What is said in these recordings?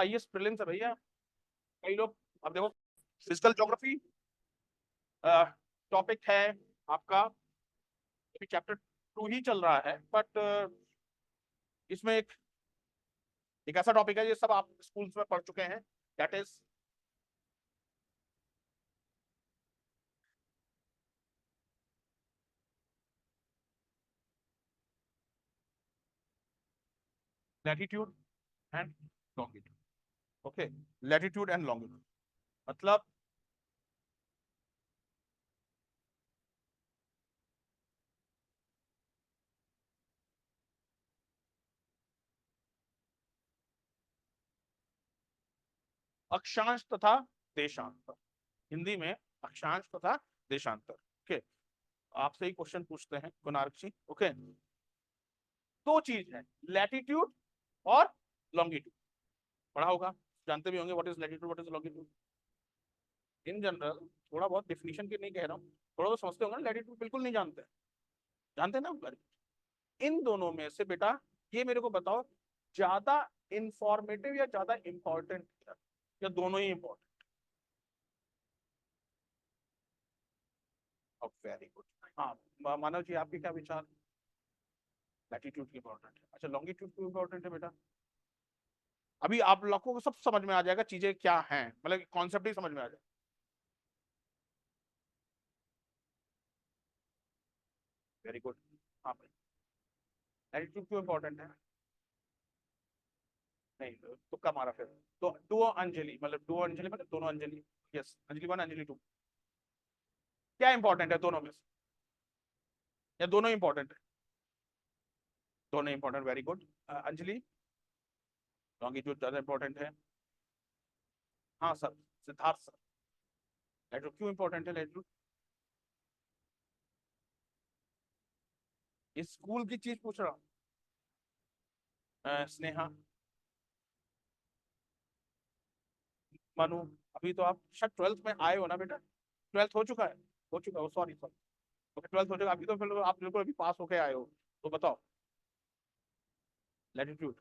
IAS prelims है भैया। कई लोग, अब देखो फिजिकल ज्योग्राफी टॉपिक है आपका, अभी चैप्टर 2 ही चल रहा है, बट इसमें एक ऐसा टॉपिक है ये सब आप स्कूल्स में पढ़ चुके हैं, that is latitude and longitude. Okay, latitude and longitude मतलब अक्षांश तथा देशांतर, हिंदी में अक्षांश तथा देशांतर। ओके, आपसे ही क्वेश्चन पूछते हैं कुनारक जी। ओके, दो चीज है, लैटिट्यूड और लॉन्गिट्यूड, पढ़ा होगा, जानते भी होंगे what is latitude what is longitude. In general थोड़ा बहुत डिफिनीशन की नहीं कह रहा हूँ, थोड़ा तो समझते होंगे ना, लैटिट्यूड बिल्कुल नहीं जानते, जानते हैं ना। इन दोनों में से बेटा ये मेरे को बताओ, ज्यादा इंफॉर्मेटिव या ज्यादा इंपॉर्टेंट, या दोनों ही इंपॉर्टेंट? Very good. हाँ, मानव जी आपके क्या विचार? लैटिट्यूड की इंपॉर्टेंट है। अच्छा, लॉन्गिट्यूड क्यों इंपॉर्टेंट है बेटा? अभी आप लोगों को सब समझ में आ जाएगा चीजें क्या हैं, मतलब कॉन्सेप्ट ही समझ में आ जाएगा। Very good. हाँ भाई, लैटिट्यूड क्यों इंपॉर्टेंट है? नहीं, तुक्का मारा फिर। तो डुओ अंजलि मतलब दोनों अंजलि, यस, अंजलि 1 अंजलि 2, क्या इंपॉर्टेंट है दोनों में से, या दोनों इंपॉर्टेंट है? दोनों important, very good. Anjali, longitude ज्यादा इंपॉर्टेंट है। हाँ सर, सिद्धार्थ सर, लैटिट्यूड क्यों इंपॉर्टेंट है? लैटिट्यूड स्कूल की चीज पूछ रहा हूँ। स्नेहा, मनु, अभी तो आप शायद 12th में आए हो ना बेटा? 12th हो चुका है? हो चुका हो, सॉरी सॉरी। ओके, 12th हो चुका, अभी तो फिर आप बिल्कुल अभी पास होके आए हो, तो बताओ लैटिट्यूड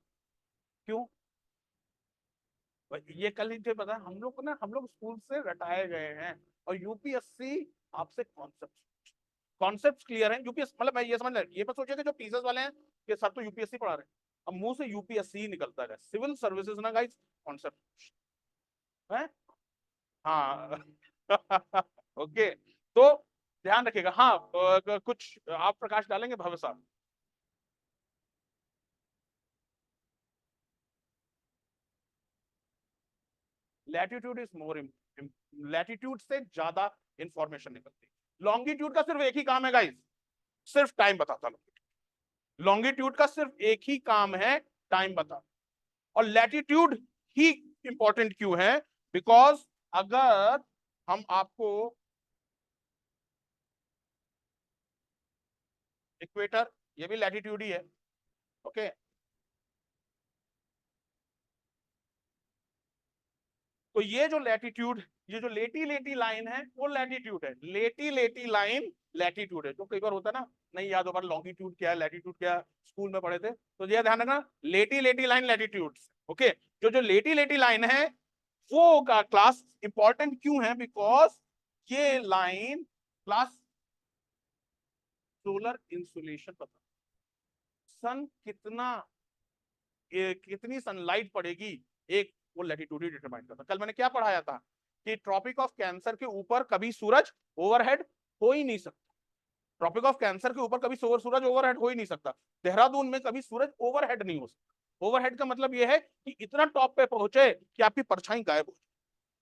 क्यों? ये कल ही जो पता, हम लोग को ना, हम लोग स्कूल से रटाए गए हैं, और यूपीएससी आपसे कॉन्सेप्ट क्लियर है। यूपीएस मतलब मैं ये समझ रहा, ये मत सोचिए कि जो टीचर्स वाले हैं कि सर तो यूपीएससी पढ़ा रहे हैं, अब मुंह से यूपीएससी ही निकलता है। सिविल सर्विसेज ना गाइस, कॉन्सेप्ट है। हाँ ओके, तो ध्यान रखिएगा। हाँ, कुछ आप प्रकाश डालेंगे भव्य साहब? लैटिट्यूड इज मोर, लैटिट्यूड से ज्यादा इंफॉर्मेशन निकलती है। लॉन्गिट्यूड का सिर्फ एक ही काम है गाइस, सिर्फ टाइम बताता। लॉन्गिट्यूड का सिर्फ एक ही काम है, टाइम बताता। और लैटिट्यूड ही इंपॉर्टेंट क्यों है? बिकॉज अगर हम आपको इक्वेटर, ये भी लैटिट्यूड ही है। ओके, तो ये जो लैटिट्यूड, ये जो लेटी लेटी लाइन है वो लैटिट्यूड है, लेटी लेटी लाइन लैटिट्यूड है। जो कई बार होता है ना, नहीं याद हो, लॉन्गिट्यूड क्या है लैटिट्यूड क्या है, स्कूल में पढ़े थे, तो ये ध्यान रखना, लेटी लेटी लाइन लैटिट्यूड। ओके, जो जो लेटी लेटी लाइन है वो का क्लास इंपॉर्टेंट क्यों है? बिकॉज ये लाइन क्लास सोलर इंसुलेशन बता, सन कितना, कितनी सनलाइट पड़ेगी, एक वो लैटिट्यूड डिटरमाइन करता। कल मैंने क्या पढ़ाया था कि ट्रॉपिक ऑफ कैंसर के ऊपर कभी सूरज ओवरहेड हो ही नहीं सकता। ट्रॉपिक ऑफ कैंसर के ऊपर कभी सूरज ओवरहेड हो ही नहीं सकता। देहरादून में कभी सूरज ओवरहेड नहीं हो सकता। ओवरहेड का मतलब यह है कि इतना टॉप पे पहुंचे कि आपकी परछाई गायब हो जाए।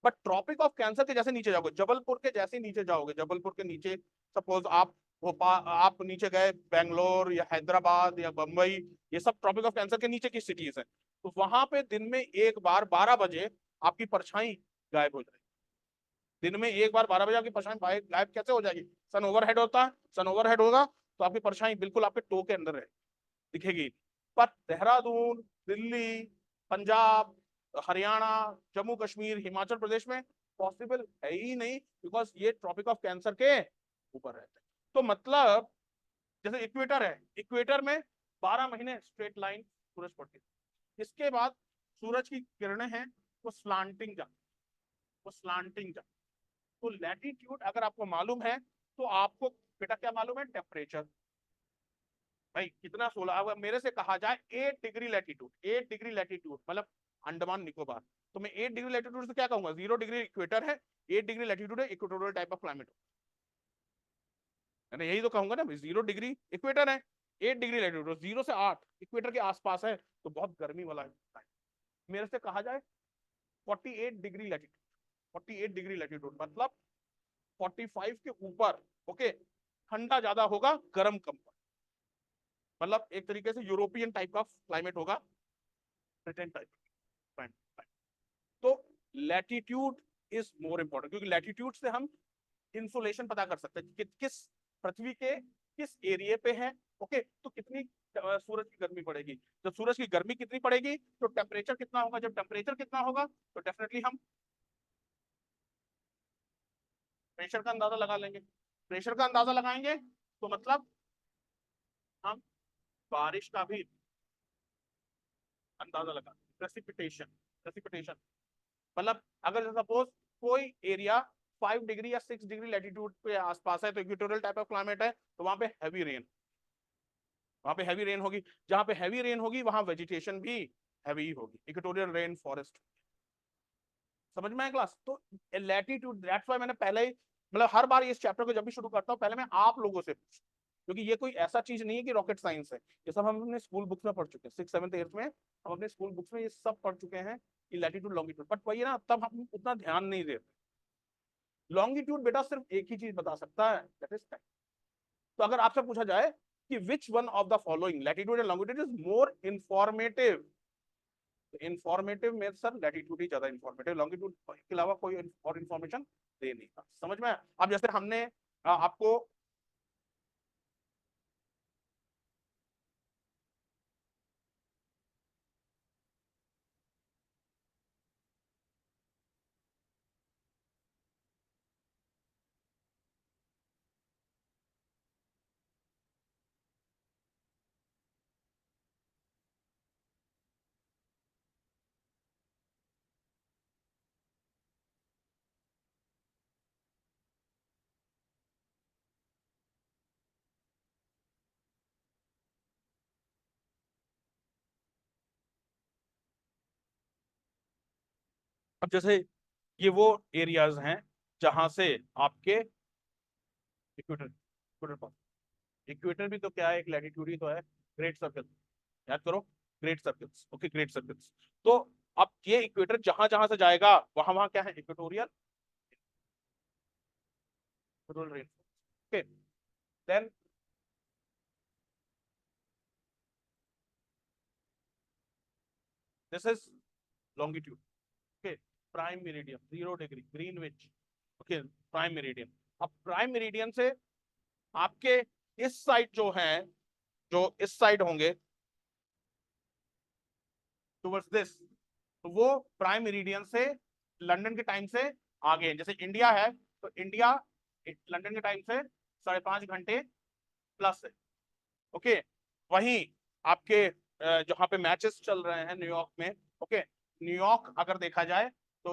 बट ट्रॉपिक ऑफ कैंसर के जैसे नीचे जाओगे, जबलपुर के जैसे नीचे जाओगे, जबलपुर के नीचे सपोज आप भोपाल, आप नीचे गए बेंगलोर या हैदराबाद या बंबई, ये सब ट्रॉपिक ऑफ कैंसर के नीचे की सिटीज हैं, तो वहां पे दिन में एक बार 12 बजे आपकी परछाई गायब हो जाएगी। दिन में एक बार 12 बजे आपकी परछाई गायब कैसे हो जाएगी? सन ओवरहेड होता है, सन ओवरहेड होगा तो आपकी परछाई बिल्कुल आपके टो के अंदर है, दिखेगी। पर देहरादून, दिल्ली, पंजाब, हरियाणा, जम्मू कश्मीर, हिमाचल प्रदेश में पॉसिबल है ही नहीं, बिकॉज ये ट्रॉपिक ऑफ कैंसर के ऊपर है। तो मतलब जैसे इक्वेटर है, इक्वेटर में 12 महीने स्ट्रेट लाइन सूरज पड़ती है, इसके बाद सूरज की किरणें हैं वो स्लांटिंग जा, वो स्लांटिंग जा। तो लैटिट्यूड अगर आपको मालूम है तो आपको बेटा क्या मालूम है, टेम्परेचर। भाई कितना 16, अगर मेरे से कहा जाए 8 डिग्री लैटिट्यूड, 8 डिग्री लैटिट्यूड मतलब अंडमान निकोबार, तो मैं 8 डिग्री लैटिट्यूड से क्या कहूंगा, 0 डिग्री इक्वेटर है, 8 डिग्री लैटिट्यूड है, इक्वेटोरियल टाइप ऑफ क्लाइमेट, है ना, यही तो कहूंगा ना, 0 डिग्री इक्वेटर है, 8 डिग्री लैटिट्यूड, 0 से 8 इक्वेटर के आसपास है, तो बहुत गर्मी वाला है। मेरे से कहा जाए 48 डिग्री लैटिट्यूड, 48 डिग्री लैटिट्यूड मतलब 45 के ऊपर, ओके, ठंडा ज्यादा होगा, गर्म कम, मतलब एक तरीके से यूरोपियन टाइप का क्लाइमेट होगा, ब्रिटेन टाइप। तो लैटिट्यूड इज मोर इंपॉर्टेंट, क्योंकि लैटिट्यूड से हम इंसोलेशन पता कर सकते हैं कि किस पृथ्वी के किस एरिया पे है, ओके, तो कितनी सूरज की गर्मी पड़ेगी, जब सूरज की गर्मी कितनी पड़ेगी तो टेम्परेचर कितना होगा, जब टेम्परेचर कितना होगा तो डेफिनेटली हम प्रेशर का अंदाजा लगा लेंगे, प्रेशर का अंदाजा लगाएंगे तो मतलब हम बारिश का भी अंदाजा लगा, प्रेसिपिटेशन, प्रेसिपिटेशन मतलब अगर सपोज कोई एरिया 5 डिग्री या 6 डिग्री लैटिट्यूड पे आसपास है तो इक्वेटोरियल टाइप ऑफ क्लाइमेट है, तो वहां पे हैवी रेन, वहां पे हैवी रेन होगी, जहां पे हैवी रेन होगी वहां वेजिटेशन भी हैवी होगी, इक्वेटोरियल रेन फॉरेस्ट। समझ में आया क्लास? तो लैटिट्यूड, दैट्स व्हाई मैंने पहले ही मतलब हर बार इस चैप्टर को जब भी शुरू करता हूँ पहले मैं आप लोगों से पूछता हूं, क्योंकि ये कोई ऐसा चीज नहीं है कि रॉकेट साइंस है, ये सब हम अपने स्कूल बुक्स में पढ़ चुके हैं, 6, 7, 8 में हम अपने स्कूल बुक्स में ये सब पढ़ चुके हैं कि लैटिट्यूड लॉन्गिट्यूड, बट वही ना तब हम उतना ध्यान नहीं देते। लॉन्गिट्यूड बेटा सिर्फ एक ही चीज बता सकता है, दैट इज टाइम। तो अगर आपसे पूछा जाए कि which one of the following latitude and longitude is more informative, informative में सर लैटिट्यूड ही ज्यादा इंफॉर्मेटिव, लॉन्गिट्यूड के अलावा कोई और इंफॉर्मेशन दे नहीं था। समझ में? अब जैसे हमने आपको अब जैसे ये वो एरियाज हैं जहां से आपके इक्वेटर, इक्वेटर भी तो क्या है, एक लैटिट्यूड ही तो है, ग्रेट सर्कल, याद करो, great circles, okay, great circles. तो अब ये इक्वेटर जहां जहां से जाएगा वहां वहां क्या है, equatorial, equatorial rain, okay, then this is longitude, okay, prime meridian 0 degree Greenwich, okay, prime meridian. अब प्राइम मेरिडियन से आपके इस साइड जो है, जो इस साइड होंगे टुवर्ड्स दिस, तो वो प्राइम मेरिडियन से लंदन के टाइम से आगे हैं। जैसे इंडिया है तो इंडिया लंदन के टाइम से 5.5 घंटे प्लस है, ओके। वहीं आपके जहाँ पे मैचेस चल रहे हैं न्यूयॉर्क में, ओके, न्यूयॉर्क अगर देखा जाए तो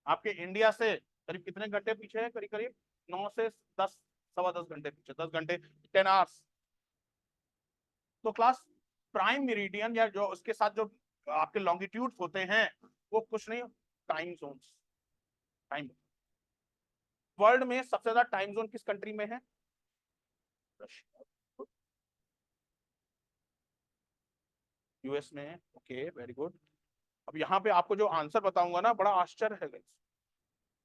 आपके इंडिया से करीब कितने घंटे पीछे है, करीब करीब 9 से 10, 10.25 घंटे पीछे, 10 घंटे, 10 आवर्स। तो क्लास प्राइम मेरिडियन या जो उसके साथ जो आपके लॉन्गिट्यूड होते हैं वो कुछ नहीं, टाइम जोन्स, टाइम। वर्ल्ड में सबसे ज्यादा टाइम जोन किस कंट्री में है, रशिया, यूएस में है, ओके, वेरी गुड। अब यहाँ पे आपको जो आंसर बताऊंगा ना बड़ा आश्चर्य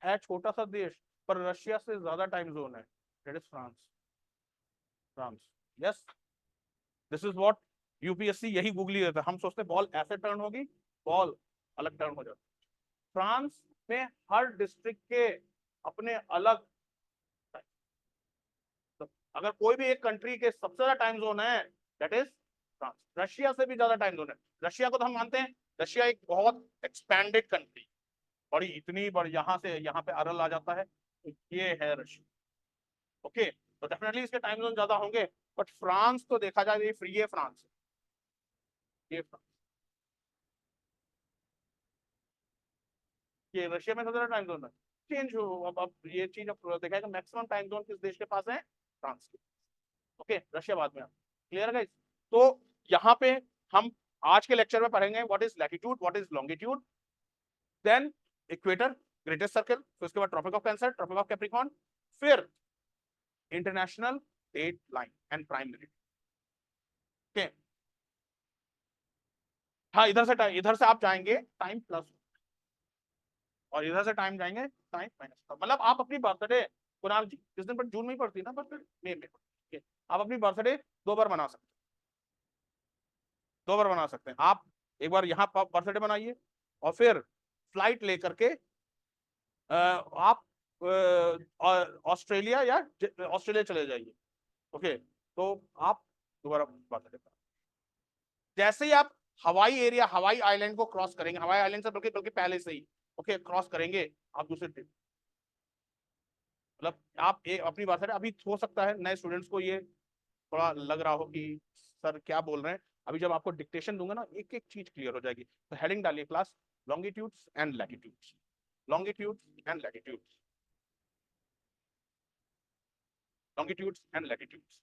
है छोटा सा देश पर रशिया से ज्यादा टाइम जोन है, that is France, France, yes, this is what UPSC यही गूगली रहता है, हम सोचते बॉल ऐसे टर्न होगी, बॉल अलग टर्न हो जाती। फ्रांस में हर डिस्ट्रिक्ट के अपने अलग, तो अगर कोई भी एक कंट्री के सबसे ज्यादा टाइम जोन है दैट इज फ्रांस, रशिया से भी ज्यादा टाइम जोन है। रशिया को तो हम मानते हैं रशिया एक बहुत एक्सपैंडेड कंट्री, बड़ी इतनी बड़ी, यहाँ से यहाँ पे अरल आ जाता है, तो ये है रशिया, ओके। तो डेफिनेटली इसके टाइम जोन ज्यादा होंगे, बट फ्रांस तो देखा जाए ये फ्री है, फ्रांस, ये फ्रांस, कि रशिया में सबसे ज्यादा टाइम जोन है, चेंज हो। अब ये चीज अब देखा है, मैक्सिमम टाइम जोन किस देश के पास है? फ्रांस के। ओके, रशिया बाद में। क्लियर है गाइस? तो यहाँ पे हम आज के लेक्चर में पढ़ेंगे what is latitude, what is longitude, then equator, greatest circle, फिर उसके बाद Tropic of Cancer, tropic of Capricorn, फिर international date line and prime meridian. Okay, हाँ, इधर से आप जाएंगे टाइम प्लस, और इधर से टाइम जाएंगे टाइम माइनस। मतलब आप अपनी बर्थडे, कुणाल जी जिस दिन पर जून में ही पड़ती है ना बर्थडे, मई में, आप अपनी बर्थडे 2 बार मना सकते हैं, 2 बार मना सकते हैं आप। एक बार यहाँ बर्थडे मनाइए, और फिर फ्लाइट लेकर के आप ऑस्ट्रेलिया या ऑस्ट्रेलिया चले जाइए। ओके, तो आप दोबारा बर्थडे, जैसे ही आप हवाई एरिया, हवाई आइलैंड को क्रॉस करेंगे, हवाई आइलैंड से बल्कि बल्कि पहले से ही ओके क्रॉस करेंगे, आप दूसरे ट्रिप, मतलब आप एक अपनी बात है, अभी हो सकता है नए स्टूडेंट्स को ये थोड़ा लग रहा हो कि सर क्या बोल रहे हैं। अभी जब आपको डिक्टेशन दूंगा ना, एक एक चीज क्लियर हो जाएगी। तो हेडिंग डालिए class, longitudes and latitudes, longitudes and latitudes, longitudes and latitudes,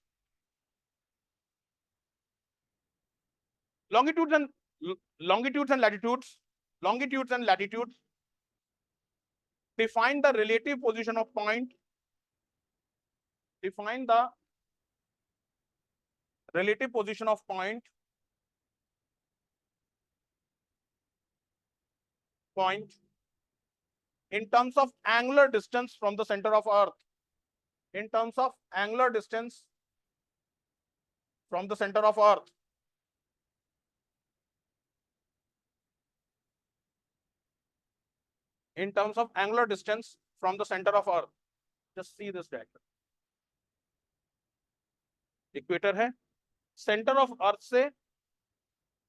longitudes and longitudes and latitudes, longitudes and latitudes define the relative position of point, define the relative position of point in terms of angular distance from the center of earth, in terms of angular distance from the center of earth, in terms of angular distance from the center of earth. Just see this diagram, equator है, centre of earth से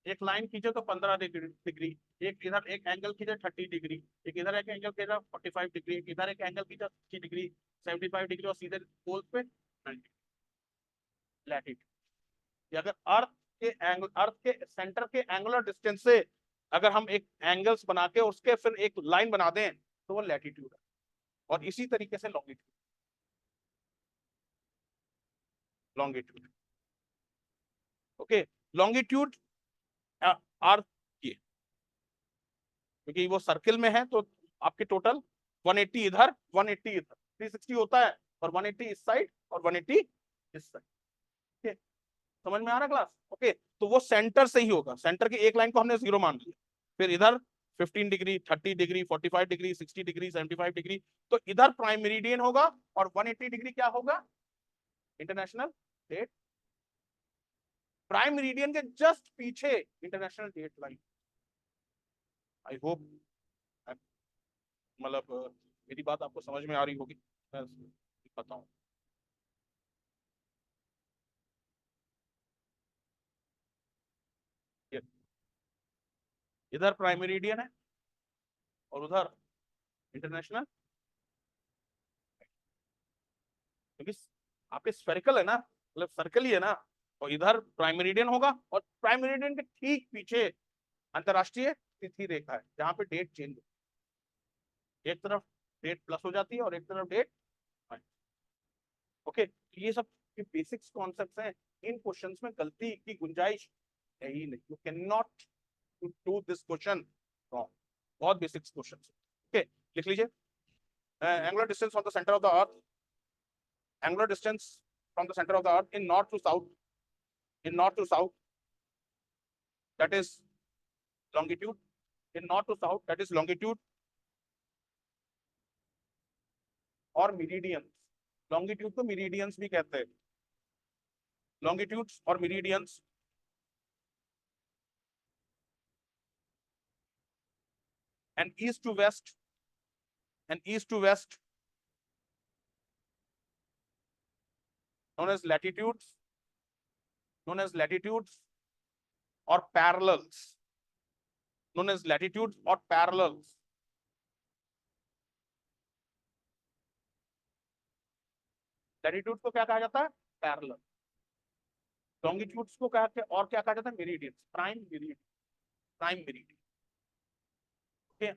एक line खींचे तो 15 degree, एक इधर एक angle खींचे 30 degree, एक इधर एक एंगल खींचा 45 डिग्री, एक इधर एक एंगल खींचा 60 डिग्री, 75 डिग्री, और सीधे पोल पे 90 लैटिट्यूड। अगर अर्थ के सेंटर के एंगुलर डिस्टेंस से अगर हम एक एंगल्स बना के उसके फिर एक लाइन बना दें तो वो लैटिट्यूड है। और इसी तरीके से लॉन्गिट्यूड, लॉन्गिट्यूड ओके, लॉन्गिट्यूड अर्थ की, क्योंकि वो सर्किल में है तो आपके टोटल 180 इधर 180 इधर 360 होता है, और 180 इस साइड और 180 इस साइड। ओके, समझ में आ रहा क्लास? ओके, तो वो सेंटर से ही होगा, सेंटर की एक लाइन को हमने 0 मान लिया, फिर इधर 15 degree, 30 degree, 45 degree, 60 degree, 75 degree, तो इधर प्राइम मेरिडियन होगा, और 180 डिग्री क्या होगा? International date. प्राइम मेरिडियन के जस्ट पीछे international date line. I hope मतलब मेरी बात आपको समझ में आ रही होगी, मैं बताऊं। इधर प्राइम मेरिडियन है और उधर इंटरनेशनल, क्योंकि आपके स्फेरिकल है ना, मतलब सर्कल ही है ना, और इधर प्राइम मेरिडियन होगा, और प्राइम मेरिडियन के ठीक पीछे अंतरराष्ट्रीय तिथि रेखा है जहां पे डेट चेंज, एक तरफ डेट प्लस हो जाती है और एक तरफ डेट माइनस। ओके, ये सब बेसिक्स कॉन्सेप्ट्स हैं, इन क्वेश्चंस में गलती की गुंजाइश है ही नहीं, you can not do this question wrong, बहुत बेसिक्स क्वेश्चन। ओके, लिख लीजिए, angular distance from the centre of the earth, angular distance from the center of the earth in north to south, in north to south, that is longitude, in north to south, that is longitude, और meridians, longitude को meridians भी कहते हैं, longitudes और meridians, and east to west, and east to west known as latitudes, known as latitudes or parallels, known as latitudes or parallels, latitude को क्या कहा जाता है? पैरेलल। लॉन्गिट्यूड्स को क्या और क्या कहा जाता है? Meridian, prime meridian, prime meridian. Okay,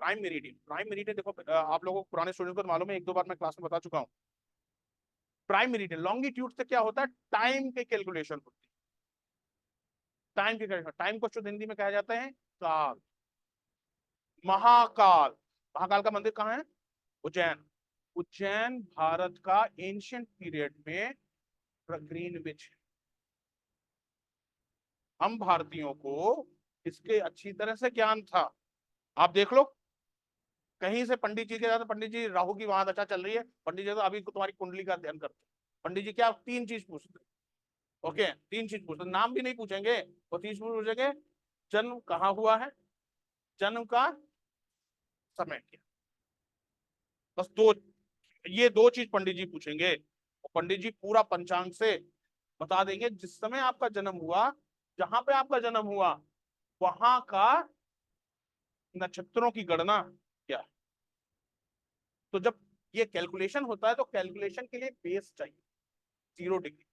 prime meridian, prime meridian देखो आप लोगों को पुराने स्टूडेंट को तो मालूम है, एक दो बार मैं क्लास में बता चुका हूँ। प्राइम मेरिडियन लॉन्गिट्यूड से क्या होता है, टाइम के कैलकुलेशन होती है, टाइम के कैलकुलेशन। टाइम को शुद्ध हिंदी में कहा जाता है काल, महाकाल। महाकाल का मंदिर कहाँ है, उज्जैन। उज्जैन भारत का एंशियंट पीरियड में ग्रीनविच। हम भारतीयों को इसके अच्छी तरह से ज्ञान था। आप देख लो, कहीं से पंडित जी के जाते, पंडित जी राहु की वहां दशा चल रही है, पंडित जी तो अभी तुम्हारी कुंडली का अध्ययन करते, पंडित जी क्या तीन चीज पूछते, ओके तीन चीज पूछते, नाम भी नहीं पूछेंगे, वो तीन चीज पूछेंगे, जन्म कहाँ हुआ है, जन्म का समय क्या, बस दो, ये दो चीज पंडित जी पूछेंगे। पंडित जी पूरा पंचांग से बता देंगे, जिस समय आपका जन्म हुआ, जहां पे आपका जन्म हुआ, वहां का नक्षत्रों की गणना क्या है। तो जब ये कैलकुलेशन होता है, तो कैलकुलेशन के लिए बेस चाहिए, 0 डिग्री।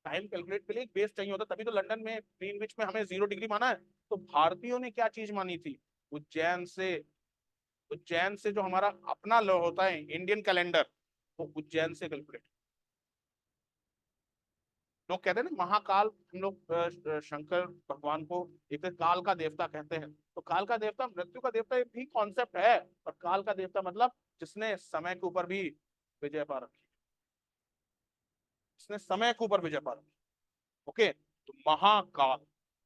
टाइम कैलकुलेट के लिए एक बेस चाहिए होता, तभी तो लंदन में ग्रीनविच में हमें 0 डिग्री माना है। तो भारतीयों ने क्या चीज मानी थी, उज्जैन से, उज्जैन से जो हमारा अपना लो होता है इंडियन कैलेंडर, वो उज्जैन से कैलकुलेट। लोग कहते हैं ना महाकाल, हम लोग शंकर भगवान को एक काल का देवता कहते हैं। तो काल का देवता, मृत्यु का देवता भी कॉन्सेप्ट है, पर काल का देवता मतलब जिसने समय के ऊपर भी विजय पा रखी, जिसने समय के ऊपर विजय पा रखी। ओके, तो महाकाल,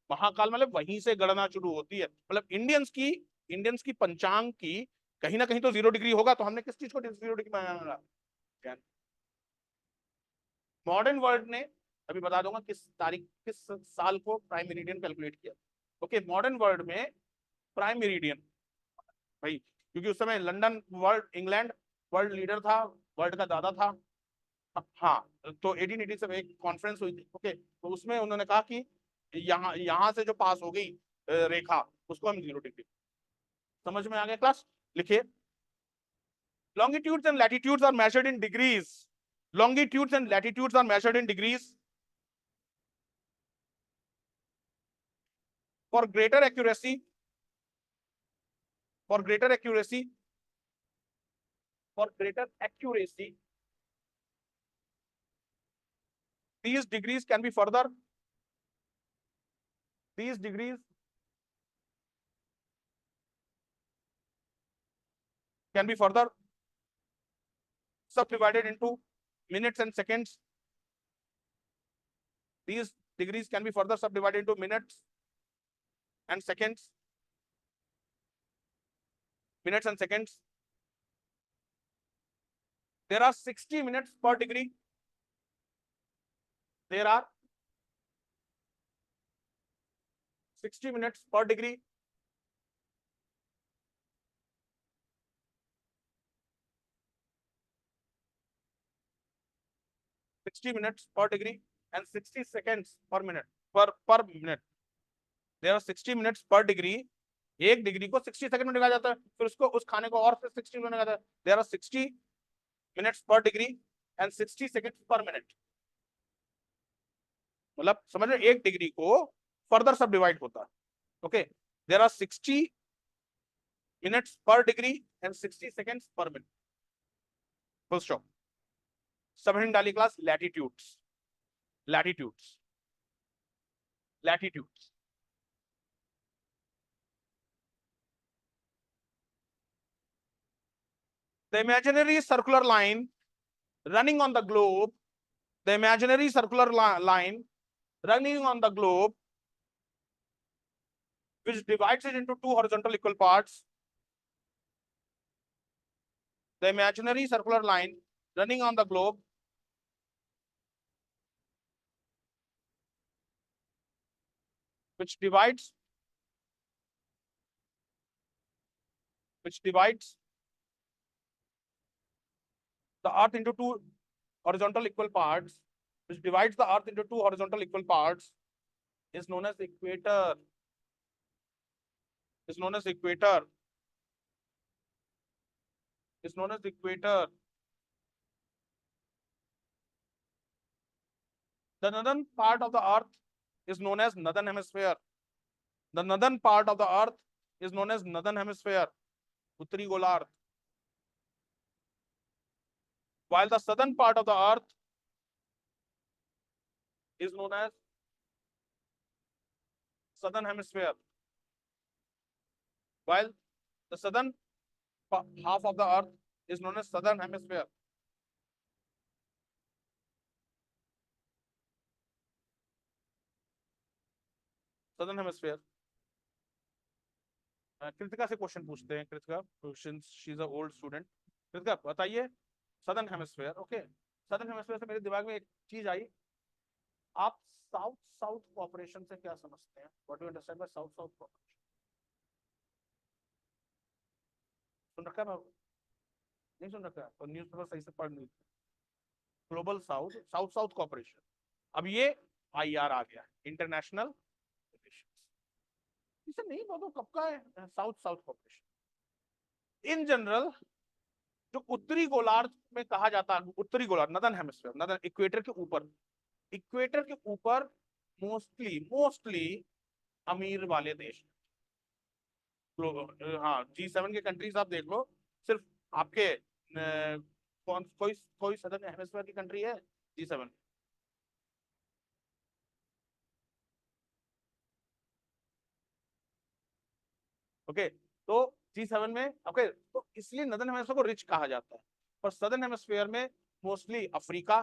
महाकाल मतलब वहीं से गणना शुरू होती है, मतलब इंडियंस की पंचांग की कहीं ना कहीं तो 0 डिग्री होगा। तो हमने किस चीज को 0 डिग्री माना, मॉडर्न वर्ल्ड ने, अभी बता दूंगा किस तारीख किस साल को प्राइम मेरिडियन कैलकुलेट किया। ओके, मॉडर्न वर्ल्ड में प्राइम मेरिडियन भाई, क्योंकि उस समय London world, England world leader था, वर्ल्ड का दादा था। हाँ, तो 1887 एक कॉन्फ्रेंस हुई थी, ओके, तो उसमें उन्होंने कहा कि यहाँ यहाँ से जो पास हो गई रेखा, उसको हम 0 डिग्री। समझ में आ गया क्लास, लिखिए, longitudes and latitudes are measured in degrees, longitudes and latitudes are measured in degrees for greater accuracy, for greater accuracy, for greater accuracy, these degrees can be further, these degrees can be further subdivided into minutes and seconds. These degrees can be further subdivided into minutes and seconds, minutes and seconds. There are 60 minutes per degree. There are 60 minutes per degree. Minutes per degree and 60 seconds per minute, per minute. There are 60 minutes per degree. एक degree को 60 second में निकाला जाता है, फिर उसको उस खाने को और फिर 60 में निकाला जाता है। देयर आर 60 मिनट्स पर डिग्री एंड 60 सेकंड्स पर मिनट। मतलब समझ रहे, एक डिग्री को फर्दर सब डिवाइड होता है। ओके, देयर आर 60 मिनट्स पर डिग्री एंड 60 सेकंड्स पर मिनट। Full stop. सबने डाली class latitudes, latitudes, latitudes. The imaginary circular line running on the globe, the imaginary circular line running on the globe, which divides it into two horizontal equal parts. The imaginary circular line running on the globe, which divides the earth into two horizontal equal parts, which divides the earth into two horizontal equal parts, is known as equator, is known as equator, is known as equator. The northern part of the earth is known as northern hemisphere. The northern part of the earth is known as northern hemisphere. उत्तरी गोलार्ध, while the southern part of the earth is known as southern hemisphere, while the southern half of the earth is known as southern hemisphere. southern hemisphere. Kritika से question पूछते हैं। Kritika, question, she is a old student. Kritika बताइए, southern hemisphere, okay, southern hemisphere से मेरे दिमाग में एक चीज आई, आप साउथ साउथ कोऑपरेशन से क्या समझते हैं? What do you understand by South South cooperation? सुन रखा है? नहीं सुन रखा है तो न्यूज़पेपर सही से पढ़ नहीं। Global south, south South cooperation, अब ये आईआर आ गया, इंटरनेशनल रिलेशंस। इसे नहीं बोलो कब का है south South cooperation. In general जो उत्तरी गोलार्ध में कहा जाता है, उत्तरी गोलार्ध, नदर्न हेमिस्फीयर, नदर्न इक्वेटर के ऊपर, इक्वेटर के ऊपर मोस्टली मोस्टली अमीर वाले देश। हाँ, G7 के कंट्रीज आप देख लो, सिर्फ आपके कौन कोई कोई सदर्न हेमिस्फीयर की कंट्री है G7? ओके, तो G7 में, ओके, तो इसलिए नदर्न हेमिस्फीयर को रिच कहा जाता है। पर सदर्न हेमिस्फीयर में मोस्टली अफ्रीका,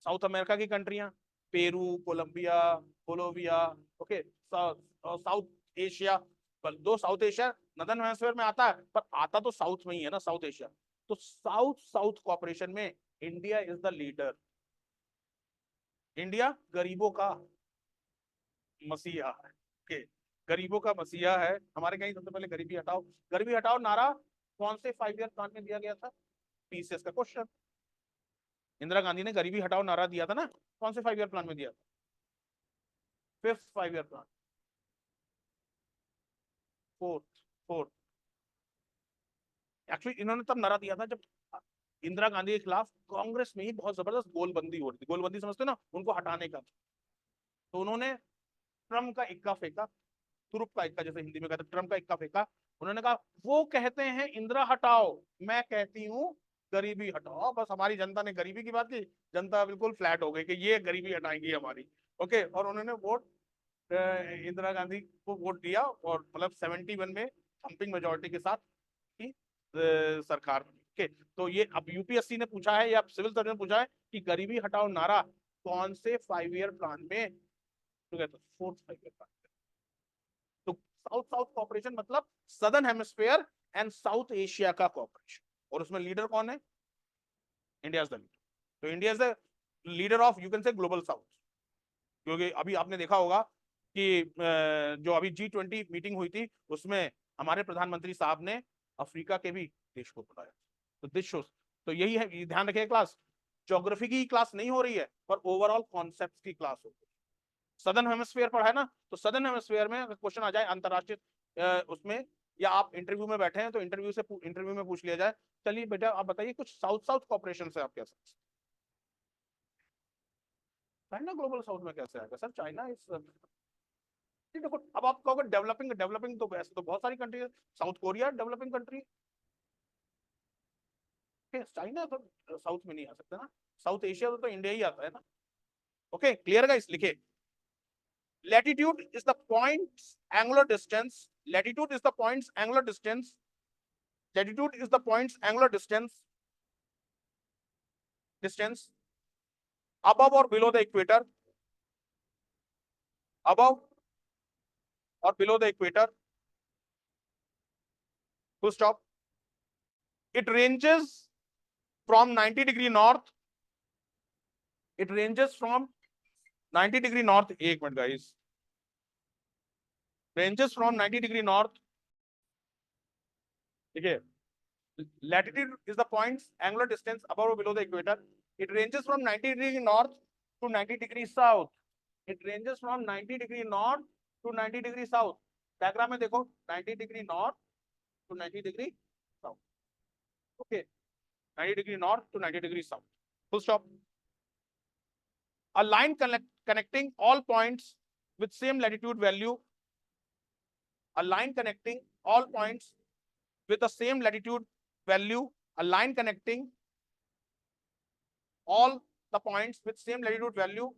साउथ अमेरिका की कंट्रियां, Peru, Colombia, Bolivia, okay, South Asia, दो साउथ एशिया नदर्न हेमिस्फीयर में आता है, पर आता तो साउथ में ही है ना, साउथ एशिया। तो साउथ साउथ कोऑपरेशन में India is the leader. India गरीबों का मसीहा है, ओके, गरीबों का मसीहा है। हमारे कहीं सबसे पहले गरीबी हटाओ, गरीबी हटाओ नारा कौन से 5 ईयर प्लान में दिया गया था? पीसीएस का क्वेश्चन। इंदिरा गांधी ने गरीबी हटाओ नारा दिया था ना, कौन से 5 ईयर प्लान में दिया था? 5th 5 year plan, fourth fourth. Actually इन्होंने तब नारा दिया था जब इंदिरा गांधी के खिलाफ कांग्रेस में ही बहुत जबरदस्त गोलबंदी हो रही थी। गोलबंदी समझते हो ना, उनको हटाने का। तो उन्होंने ट्रम्प का इक्का फेंका, तुरुप का इक्का जैसे हिंदी में कहते हैं, ट्रम्प का इक्का फेंका। उन्होंने कहा वो कहते हैं इंदिरा हटाओ, मैं कहती हूँ गरीबी हटाओ। बस हमारी जनता ने गरीबी की बात की, जनता बिल्कुल फ्लैट हो गई कि ये गरीबी हटाएंगी हमारी, ओके। और उन्होंने वोट इंदिरा गांधी को वोट दिया, और मतलब 71 में थम्पिंग मेजोरिटी के साथ की सरकार बनी। ओके, तो ये अब यूपीएससी ने पूछा है या सिविल सर्जन ने पूछा है कि गरीबी हटाओ नारा कौन से 5 ईयर प्लान में? तो कहते 4th 5 ईयर प्लान। तो साउथ साउथ कोऑपरेशन मतलब southern hemisphere and South Asia का कोऑपरेशन। और उसमें लीडर कौन है? India is the leader. तो India is the leader of, you can say, global South. क्योंकि अभी आपने देखा होगा कि जो अभी G20 मीटिंग हुई थी, उसमें हमारे प्रधानमंत्री साहब ने अफ्रीका के भी देश को बुलाया। तो दिस शोस, तो यही है, ध्यान रखिए, क्लास ज्योग्राफी की क्लास नहीं हो रही है, पर ओवरऑल कॉन्सेप्ट की क्लास हो रही है। सदर्न हेमिस्फीयर पढ़ा है ना, तो सदर्न हेमिस्फीयर में अगर क्वेश्चन आ जाए अंतरराष्ट्रीय उसमें, या आप इंटरव्यू में बैठे हैं तो इंटरव्यू में पूछ लिया जाए, चलिए बेटा आप बताइए कुछ साउथ साउथ कॉपरेशन से आप क्या समझते हैं? चाइना ग्लोबल साउथ में कैसे आएगा सर? चाइना इस, देखो अब आप कहोगे डेवलपिंग, डेवलपिंग तो वैसे तो बहुत सारी कंट्री है, south Korea developing country, China तो साउथ में नहीं आ सकता ना, साउथ एशिया तो इंडिया ही आता है ना। Okay, clear guys? लिखे, latitude is the point's angular distance, latitude is the point's angular distance, latitude is the point's angular distance above or below the equator, above or below the equator, full stop. It ranges from 90° north, it ranges from 90° north, एक minute guys, ranges from 90° north, देखिए, latitude is the point's angular distance above or below the equator. It ranges from 90° north to 90° south. It ranges from 90° north to 90° south. Diagram में देखो, 90° north to 90° south. Okay, 90° north to 90° south. Full stop. A line connecting all points with same latitude value. A line connecting all points with the same latitude value, a line connecting all the points with same latitude value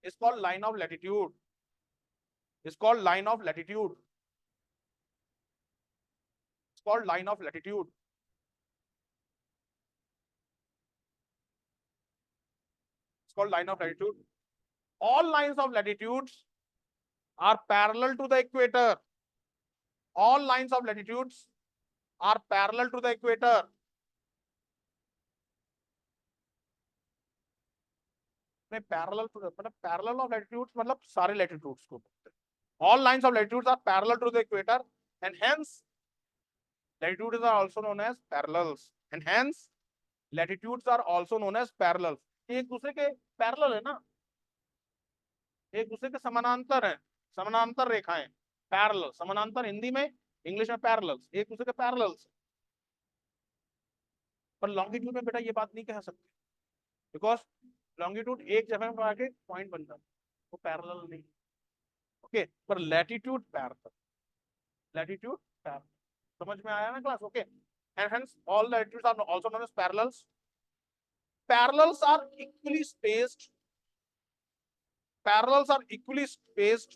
is called line of latitude. It's called line of latitude. It's called line of latitude. It's called line of latitude. All lines of latitudes are parallel to the equator. All lines of latitudes are parallel to the equator. नहीं parallel to the मतलब parallel of latitudes मतलब सारे latitudes को बोलते हैं. All lines of latitudes are parallel to the equator and hence latitudes are also known as parallels and hence latitudes are also known as parallels. एक दूसरे के parallel है ना, एक दूसरे के समानांतर है, समानांतर रेखाएं, पैरेलल. समानांतर हिंदी में, इंग्लिश में पैरेलल्स, एक दूसरे के पैरेलल्स. पर लॉन्गिट्यूड में बेटा ये बात नहीं कह सकते बिकॉज लॉन्गिट्यूड एक जगह पर आके पॉइंट बन जाता है, वो पैरेलल नहीं. ओके, पर लैटिट्यूड पैरेलल. Latitude parallel. समझ में आया ना class? Okay, and hence all latitudes are also known as parallels. Parallels are equally spaced. Parallels are equally spaced.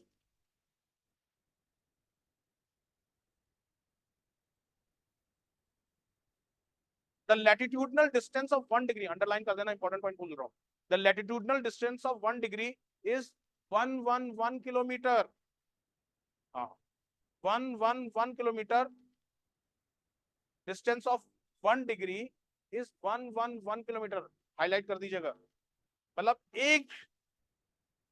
The latitudinal distance of 1 degree, underline कर देना, important point भूल रहा हूँ. The latitudinal distance of 1 degree is 111 kilometer. 111 kilometer. Distance of 1 degree is 111 kilometer. Highlight कर दीजिएगा. मतलब एक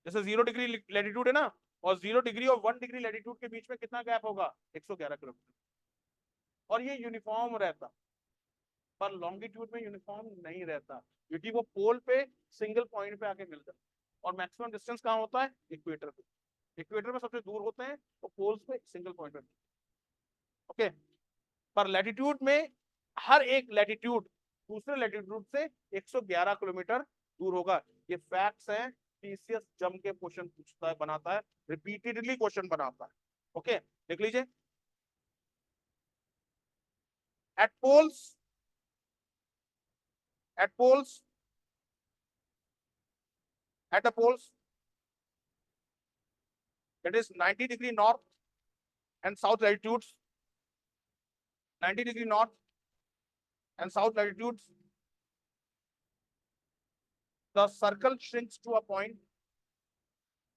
जैसे 0 डिग्री लैटिट्यूड है ना, और 0 डिग्री और 1 डिग्री लैटिट्यूड के बीच में कितना गैप होगा? 111 किलोमीटर. और ये यूनिफॉर्म रहता, पर लॉन्गिट्यूड में यूनिफॉर्म नहीं रहता क्योंकि वो पोल पे सिंगल पॉइंट पे आके मिल जाता है. और मैक्सिमम डिस्टेंस कहाँ होता है? इक्वेटर पे. इक्वेटर में सबसे दूर होते हैं वो पोल्स पे सिंगल पॉइंट पे. ओके, पर लैटिट्यूड में हर एक लैटिट्यूड दूसरे लैटिट्यूड से 111 किलोमीटर दूर होगा. ये फैक्ट्स हैं. पीसीएस जम के क्वेश्चन पूछता है, बनाता है, रिपीटेडली क्वेश्चन बनाता है. ओके, देख लीजिए. At poles, at poles, at the poles, that is 90 degree north and south latitudes, 90 degree north and south latitudes, the circle shrinks to a point.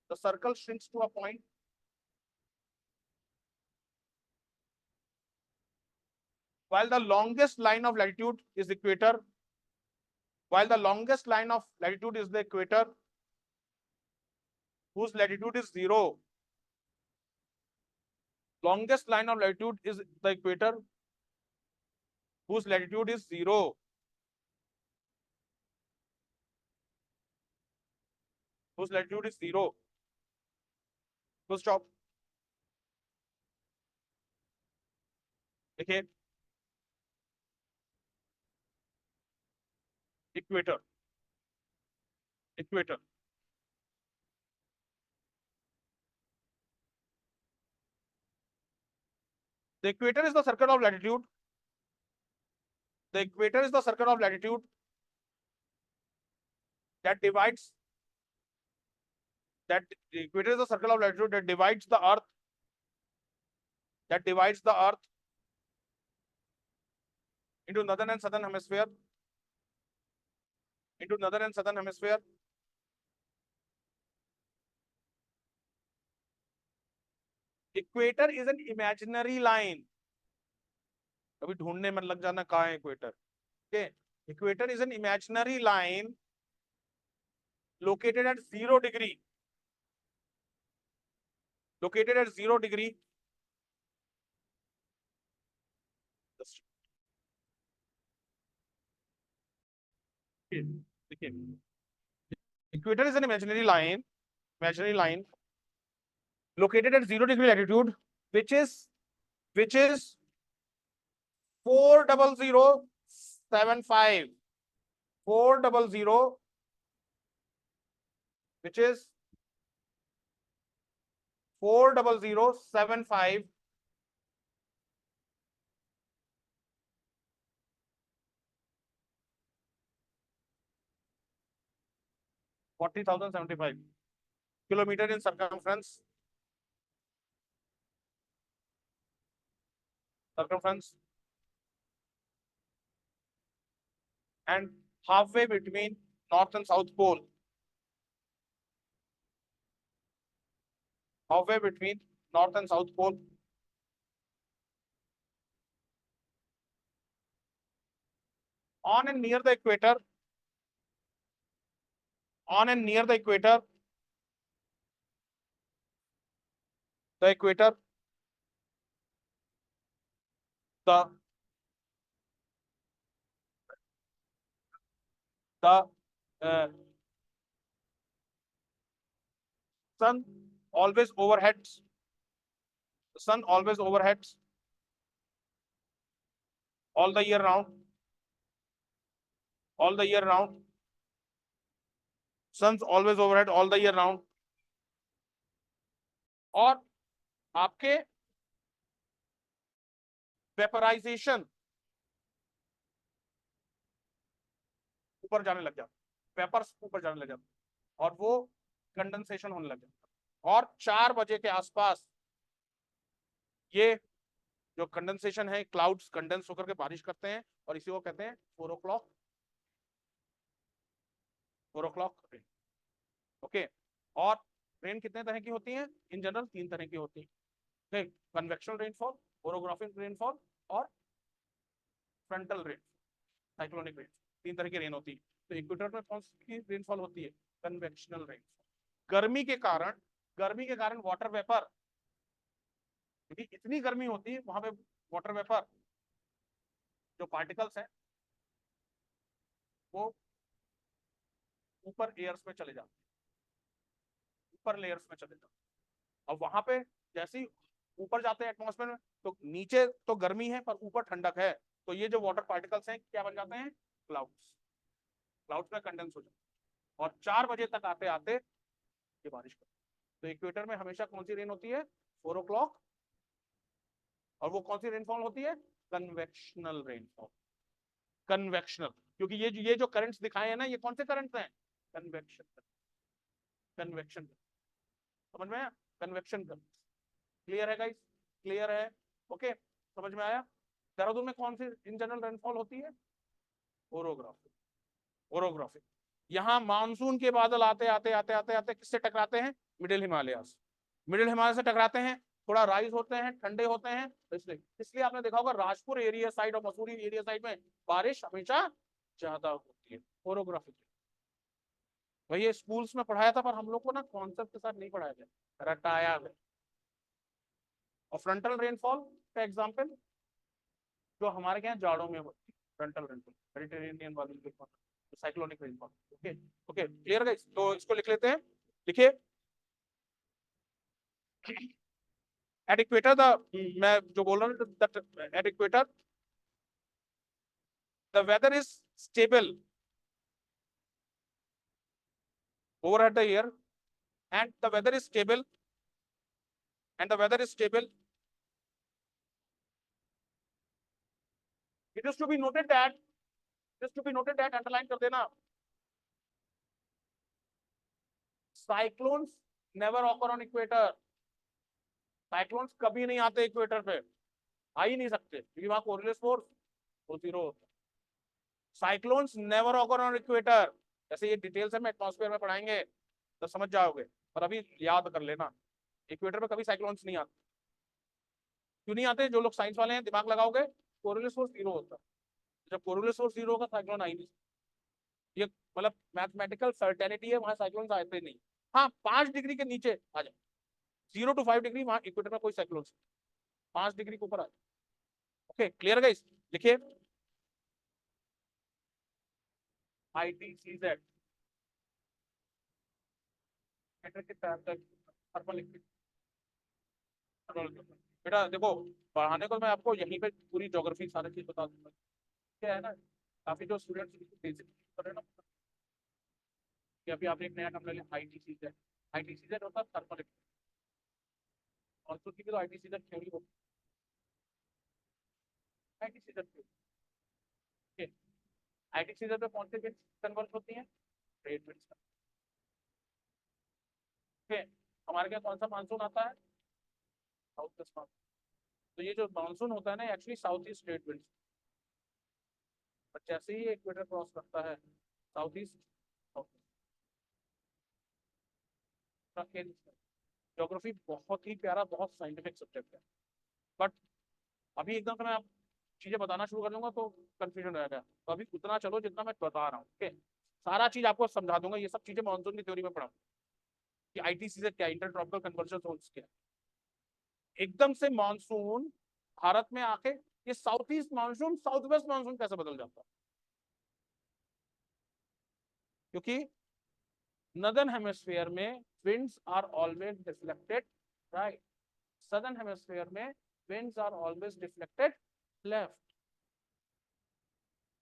The circle shrinks to a point. While the longest line of latitude is equator, while the longest line of latitude is the equator, whose latitude is 0. Longest line of latitude is the equator, whose latitude is 0. Whose latitude is 0. Full stop. देखिए, equator, equator. The equator is the circle of latitude. The equator is the circle of latitude that divides, that the equator is the circle of latitude that divides the earth, that divides the earth into northern and southern hemisphere, into northern and southern hemisphere. Equator is an imaginary line. अभी ढूंढने में लग जाना कहाँ है equator. Okay, equator is an imaginary line located at 0 degree. Located at 0 degree. Equator is an imaginary line located at 0 degree latitude, which is 40075. 400, which is 40075 40,075 kilometer in circumference. And halfway between north and south pole. Halfway between north and south pole. On and near the equator. On and near the equator. The equator. The sun always overheads. The sun always overheads all the year round. All the year round. Sun's always overhead all the year round. और आपके vaporisation ऊपर जाने लग जाता, vapours ऊपर जाने लग जाता और वो कंडेंसेशन होने लग जाता। और 4 बजे के आसपास ये जो कंडेंसेशन है, क्लाउड्स कंडेंस होकर के बारिश करते हैं और इसी को कहते हैं 4 o'clock। ओके। और रेन कितने तरह की होती है? इन जनरल 3 तरह की होती है, कन्वेक्शनल रेनफॉल, ओरोग्राफिक रेनफॉल और फ्रंटल रेन, साइक्लोनिक रेन। 3 तरह की रेन होती है। तो इक्वेटर में कौन सी रेनफॉल होती है? Convectional rainfall. गर्मी के कारण वाटर वेपर, क्योंकि इतनी गर्मी होती है वहां पे वाटर वेपर जो पार्टिकल्स हैं वो ऊपर एयर्स में चले जाते हैं, ऊपर लेयर्स में चले जाते हैं। अब वहां पे जैसे ही ऊपर जाते हैं एटमॉस्फेयर में, तो नीचे तो गर्मी है पर ऊपर ठंडक है, तो ये जो वाटर पार्टिकल्स हैं क्या बन जाते हैं? क्लाउड्स। क्लाउड्स में कंडेंस हो जाते हैं और 4 बजे तक आते आते ये बारिश करते हैं। तो इक्वेटर में हमेशा कौन सी रेन होती है? 4 o'clock। और वो कौन सी रेनफॉल होती है? Convectional rainfall. कन्वेक्शनल, क्योंकि ये जो करंट्स दिखाए हैं ना, ये कौन से करंट्स हैं? कन्वेक्शन। कन्वेक्शन समझ में आया? Convection current. क्लियर है गाइस? क्लियर है? ओके, समझ में आया? देहरादून में कौन सी इन जनरल रेनफॉल होती है? ओरोग्राफिक। ओरोग्राफिक। यहाँ मानसून के बादल आते आते आते आते आते किससे टकराते हैं? मिडिल हिमालय से। मिडिल हिमालय से टकराते हैं, थोड़ा राइज होते हैं, ठंडे होते हैं, तो इसलिए आपने देखा होगा राजपुर एरिया साइड और मसूरी एरिया साइड में बारिश हमेशा ज्यादा होती है। ओरोग्राफिक। वही स्कूल्स में पढ़ाया था पर हम लोग को ना कॉन्सेप्ट के साथ नहीं पढ़ाया गया, रटाया गया। और फ्रंटल रेनफॉल का एग्जांपल जो हमारे यहाँ जाड़ों में होती है, फ्रंटल रेनफॉल मेडिटेरेनियन वाली cyclonic rainfall. Okay okay, clear guys? तो इसको लिख लेते हैं, लिखिए। एट इक्वेटर मैं जो बोल रहा हूँ, at equator the weather is stable overhead the year, and the weather is stable, and the weather is stable. It is to be noted that, underline कर देना, cyclones never occur on equator। Cyclones कभी नहीं आते equator पे, आ ही नहीं सकते, क्योंकि वहां कोरिलेस फोर्स वो 0 होता है। Cyclones never occur on equator. जैसे ये डिटेल्स में एटमॉस्फेयर में पढ़ाएंगे तो समझ जाओगे, पर अभी याद कर लेना, इक्वेटर पे कभी साइक्लोन्स नहीं आते। क्यों नहीं आते? जो लोग साइंस वाले हैं दिमाग लगाओगे, कोरिलेस फोर्स 0 होता है। जब कोरिलेस फोर्स 0 होगा साइक्लोन आ ही नहीं, ये मतलब मैथमेटिकल सर्टेनिटी है, वहां साइक्लोन्स आते नहीं। हाँ, 5 डिग्री के नीचे आ जाए, 0 to 5 डिग्री, वहां इक्वेटर में कोई साइक्लोन 5 डिग्री के ऊपर आ जाए। Okay, clear guys? लिखिए ITCZ बेटा देखो, पढ़ाने को मैं आपको यहीं पे पूरी ज्योग्राफी सारी चीज बता दूंगा। क्या है ना, काफी जो स्टूडेंट्स बेसिक कर रहे हैं ना, कि अभी आपने एक नया नाम ले लिया ITCZ। ITCZ होता है थर्मल, और तो की भी तो ITCZ थ्योरी होती है। ITCZ थ्योरी, ITCZ पे कौन से बिट्स कन्वर्ट होती हैं? Rate bits. ओके, हमारे यहाँ कौन सा मानसून आता है? South west monsoon. तो ये जो मानसून होता है ना, actually south east trade wind, और जैसे ही इक्वेटर क्रॉस करता है साउथ ईस्ट, ज्योग्राफी बहुत ही प्यारा, बहुत साइंटिफिक सब्जेक्ट है, बट अभी एकदम से मैं आप चीजें बताना शुरू कर दूंगा तो कंफ्यूजन रहेगा, तो अभी उतना चलो जितना मैं बता रहा हूँ। ओके, सारा चीज आपको समझा दूंगा, ये सब चीजें मानसून की थ्योरी में पढ़ा कि आईटीसी क्या, इंटर ट्रॉपिकल कन्वर्जन जोन्स क्या। एकदम से मानसून भारत में आके ये south east monsoon south west monsoon कैसे बदल जाता है? क्योंकि नदर्न हेमिस्फीयर में winds are always deflected right, southern hemisphere में winds are always deflected left,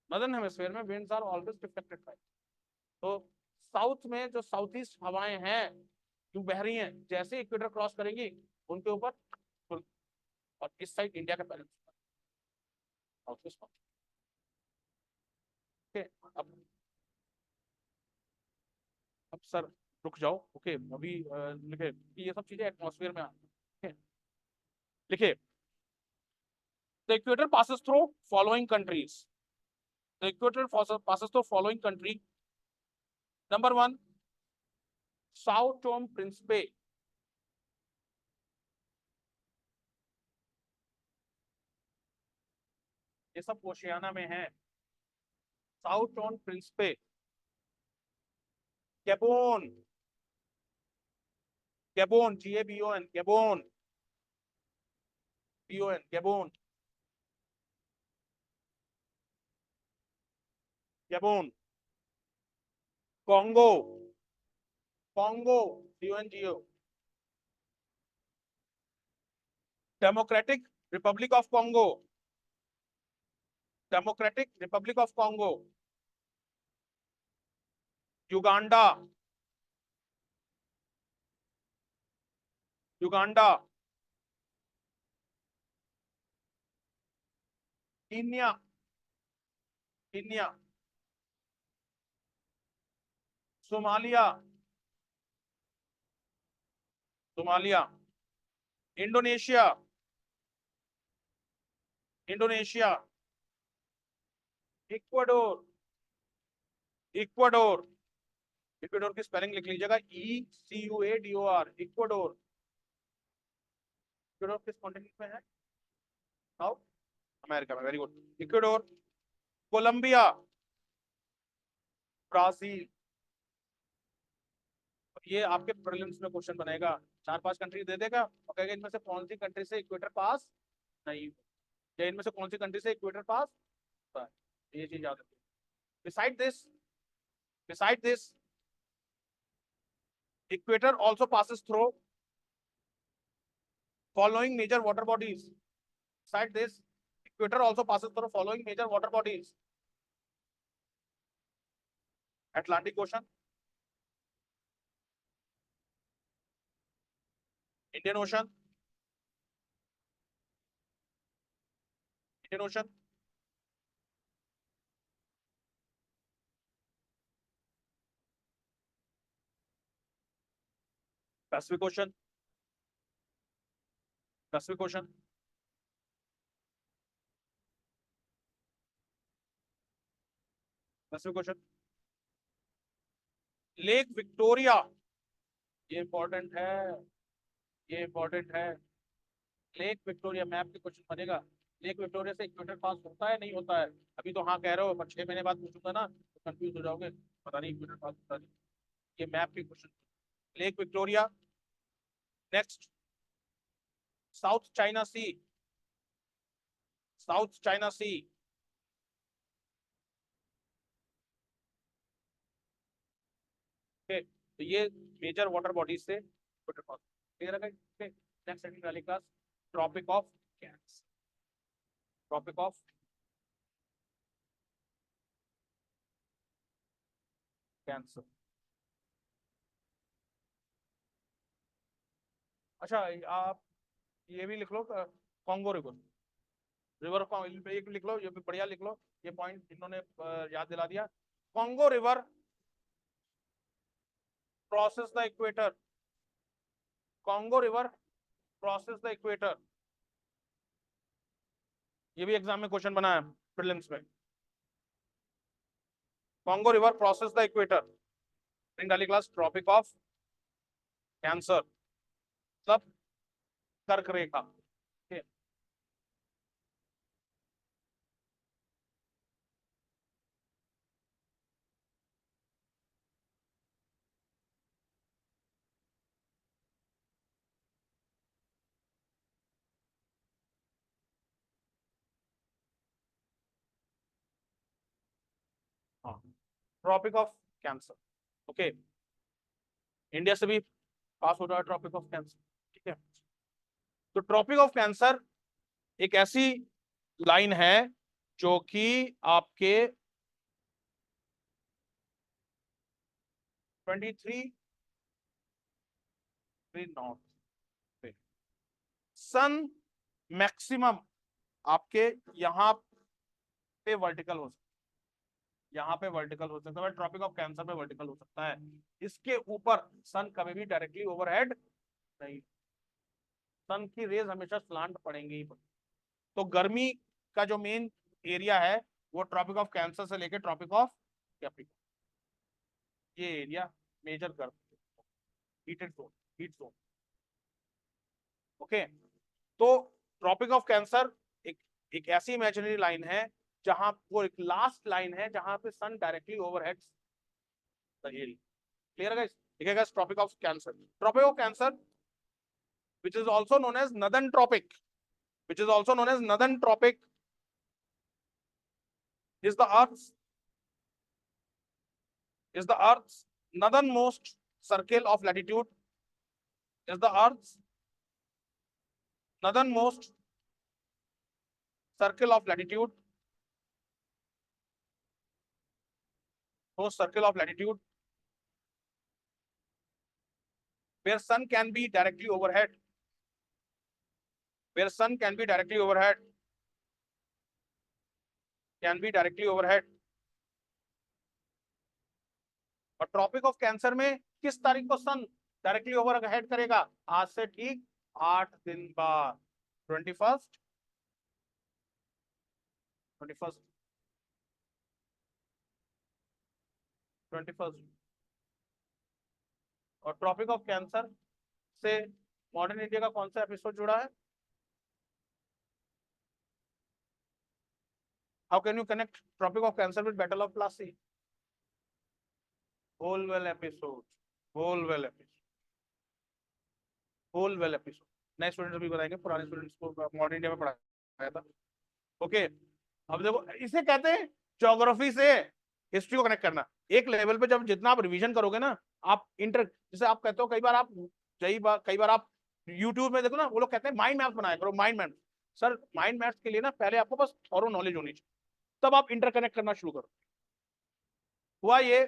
northern hemisphere में winds are always deflected right। तो साउथ में जो साउथ ईस्ट हवाएं हैं जो बह रही हैं, जैसे इक्वेटर क्रॉस करेंगी उनके ऊपर, और इस साइड इंडिया का बैलेंस साउथ ईस्ट। ओके, अब सर रुक जाओ। ओके, अभी लिखे कि ये सब चीजें एटमॉस्फेयर में आती हैं। लिखे, the equator passes through following countries, the equator passes through following country, number 1 Sao Tome Principe, ये सब ओशियाना में है। Sao Tome Principe, Gabon, Gabon GABON, Gabon BON, Gabon, Gabon, Congo, Congo CONGO, democratic republic of Congo, democratic republic of Congo, Uganda, Uganda, Kenya, Kenya, Somalia, Somalia, Indonesia, Indonesia, Ecuador, Ecuador, Ecuador की spelling लिख लीजिएगा ECUADOR, Ecuador. Ecuador किस continent में है? South America में, very good. Ecuador, Colombia, Brazil. ये आपके prelims में क्वेश्चन बनेगा, 4-5 कंट्री दे देगा और कहेगा इनमें से कौन सी कंट्री से इक्वेटर पास नहीं, या इनमें से कौन सी कंट्री से इक्वेटर पास होता है, ये चीज याद रखिए। Beside this, beside this equator also passes through following major water bodies, beside this equator also passes through following major water bodies: Atlantic Ocean, Indian Ocean, Indian Ocean, Pacific Ocean, Pacific Ocean, Pacific Ocean, lake Victoria, ये important है, ये important है। Lake Victoria, map के question बनेगा, lake Victoria से equator पास होता है नहीं होता है? अभी तो हाँ कह रहे हो, पर 6 महीने बाद पूछूंगा ना तो कंफ्यूज हो जाओगे, पता नहीं इक्वेटर पास होता नहीं। ये मैप के question, Lake Victoria. Next, South China Sea, South China Sea, तो ये मेजर वाटर बॉडीज से इक्वेटर पास, क्लियर है? नेक्स्ट सेकंड वाली class, tropic of Cancer, tropic of Cancer. अच्छा, आप ये भी लिख लो, कॉन्गो रिवर, रिवर ऑफ एक लिख लो, ये भी बढ़िया लिख लो, ये पॉइंट इन्होंने याद दिला दिया। Congo river crosses the equator, Congo river crosses the equator, ये भी एग्जाम में क्वेश्चन बना है प्रीलिम्स में। Congo river crosses the equator in daily class, tropic of Cancer, मतलब कर्क रेखा। हाँ, Tropic of Cancer, okay, India से भी पास हो रहा है ट्रॉपिक ऑफ कैंसर, ठीक है। तो ट्रॉपिक ऑफ कैंसर एक ऐसी लाइन है जो कि आपके 23 नॉर्थ पे सन मैक्सिमम आपके यहाँ पे वर्टिकल हो सकता है, यहाँ पे वर्टिकल हो सकता है, ट्रॉपिक ऑफ कैंसर पे वर्टिकल हो सकता है। इसके ऊपर सन कभी भी डायरेक्टली ओवरहेड नहीं, सन की रेज हमेशा स्लांट पड़ेंगी ही। तो गर्मी का जो मेन एरिया है वो ट्रॉपिक ऑफ कैंसर से लेके ट्रॉपिक ऑफ कैप्रिकॉर्न, ये एरिया मेजर गर्म heated zone, heat zone, okay. तो ट्रॉपिक ऑफ कैंसर एक एक ऐसी इमेजिनरी लाइन है जहां वो एक लास्ट लाइन है जहां पे sun directly overheads the area. Clear है गाइस? ठीक है guys, Tropic of Cancer, tropic of Cancer which is also known as northern tropic, which is also known as northern tropic, is the earth's northernmost circle of latitude, is the earth's northernmost circle of latitude, most circle of latitude where sun can be directly overhead, where sun can be directly overhead, can be directly overhead। और tropic of cancer में किस तारीख को सन directly overhead करेगा? आज से ठीक 8 दिन बाद, 21st 21st। और ट्रॉपिक ऑफ कैंसर से मॉडर्न इंडिया का कौन सा एपिसोड जुड़ा है? How can you connect Tropic of Cancer with battle of Plassey? Holwell episode, Holwell episode, Holwell episode. नए स्टूडेंट्स भी बताएंगे, पुराने स्टूडेंट्स को मॉडर्न इंडिया में पढ़ाया था, ओके। अब देखो, इसे कहते हैं ज्योग्राफी से हिस्ट्री को कनेक्ट करना। एक लेवल पे जब जितना आप रिवीजन करोगे ना, आप जैसे आप कहते हो, कई बार आप यूट्यूब में देखो ना, वो लोग कहते हैं माइंड मैप्स बनाया करो, mind map. Sir mind maps के लिए ना पहले आपको बस थॉरो नॉलेज होनी चाहिए, तब आप इंटरकनेक्ट करना शुरू करो। हुआ ये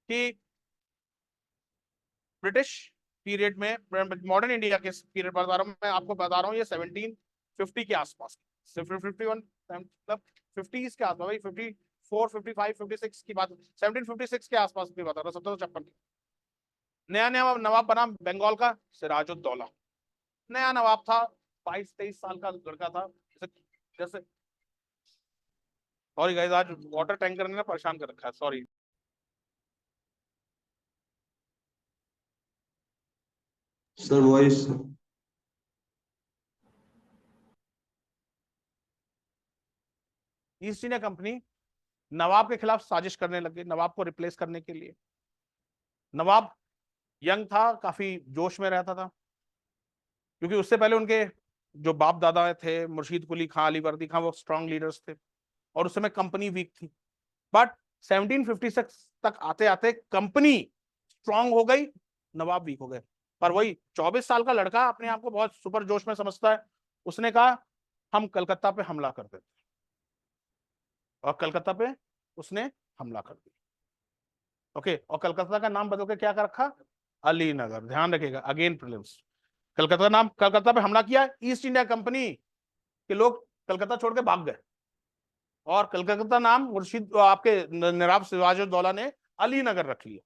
कि ब्रिटिश पीरियड में, मॉडर्न इंडिया के पीरियड बता रहा हूँ मैं आपको, बता रहा हूँ ये 1750 के आसपास, 51 मतलब 50s के आसपास, भाई 54 55 56 की बात, 1756 के आसपास की बता रहा हूँ, 1756। नया नया नवाब बना बंगाल का सिराजुद्दौला, नया नवाब था, 22-23 साल का लड़का था। जैसे सॉरी गाइस, आज वाटर टैंकर ने परेशान कर रखा है, sorry. Sir voice East India Company नवाब के खिलाफ साजिश करने लगे, नवाब को रिप्लेस करने के लिए। नवाब यंग था, काफी जोश में रहता था, क्योंकि उससे पहले उनके जो बाप दादा थे, मुर्शीद कुली खां, अली वर्दी खां, वो स्ट्रॉन्ग लीडर्स थे, और उस समय कंपनी वीक थी। बट 1756 तक आते आते कंपनी स्ट्रॉन्ग हो गई, नवाब वीक हो गए। पर वही 24 साल का लड़का अपने आप को बहुत सुपर जोश में समझता है, उसने कहा हम कलकत्ता पे हमला कर देते, और कलकत्ता पे उसने हमला कर दिया, ओके। और कलकत्ता का नाम बदल के क्या कर रखा? अली नगर। ध्यान रखिएगा, अगेन प्रीलिम्स, कलकत्ता नाम, कलकत्ता पे हमला किया, ईस्ट इंडिया कंपनी के लोग कलकत्ता छोड़ के भाग गए, और कलकत्ता नाम मुर्शीद आपके नवाब सिराजुद्दौला ने अली नगर रख लिया,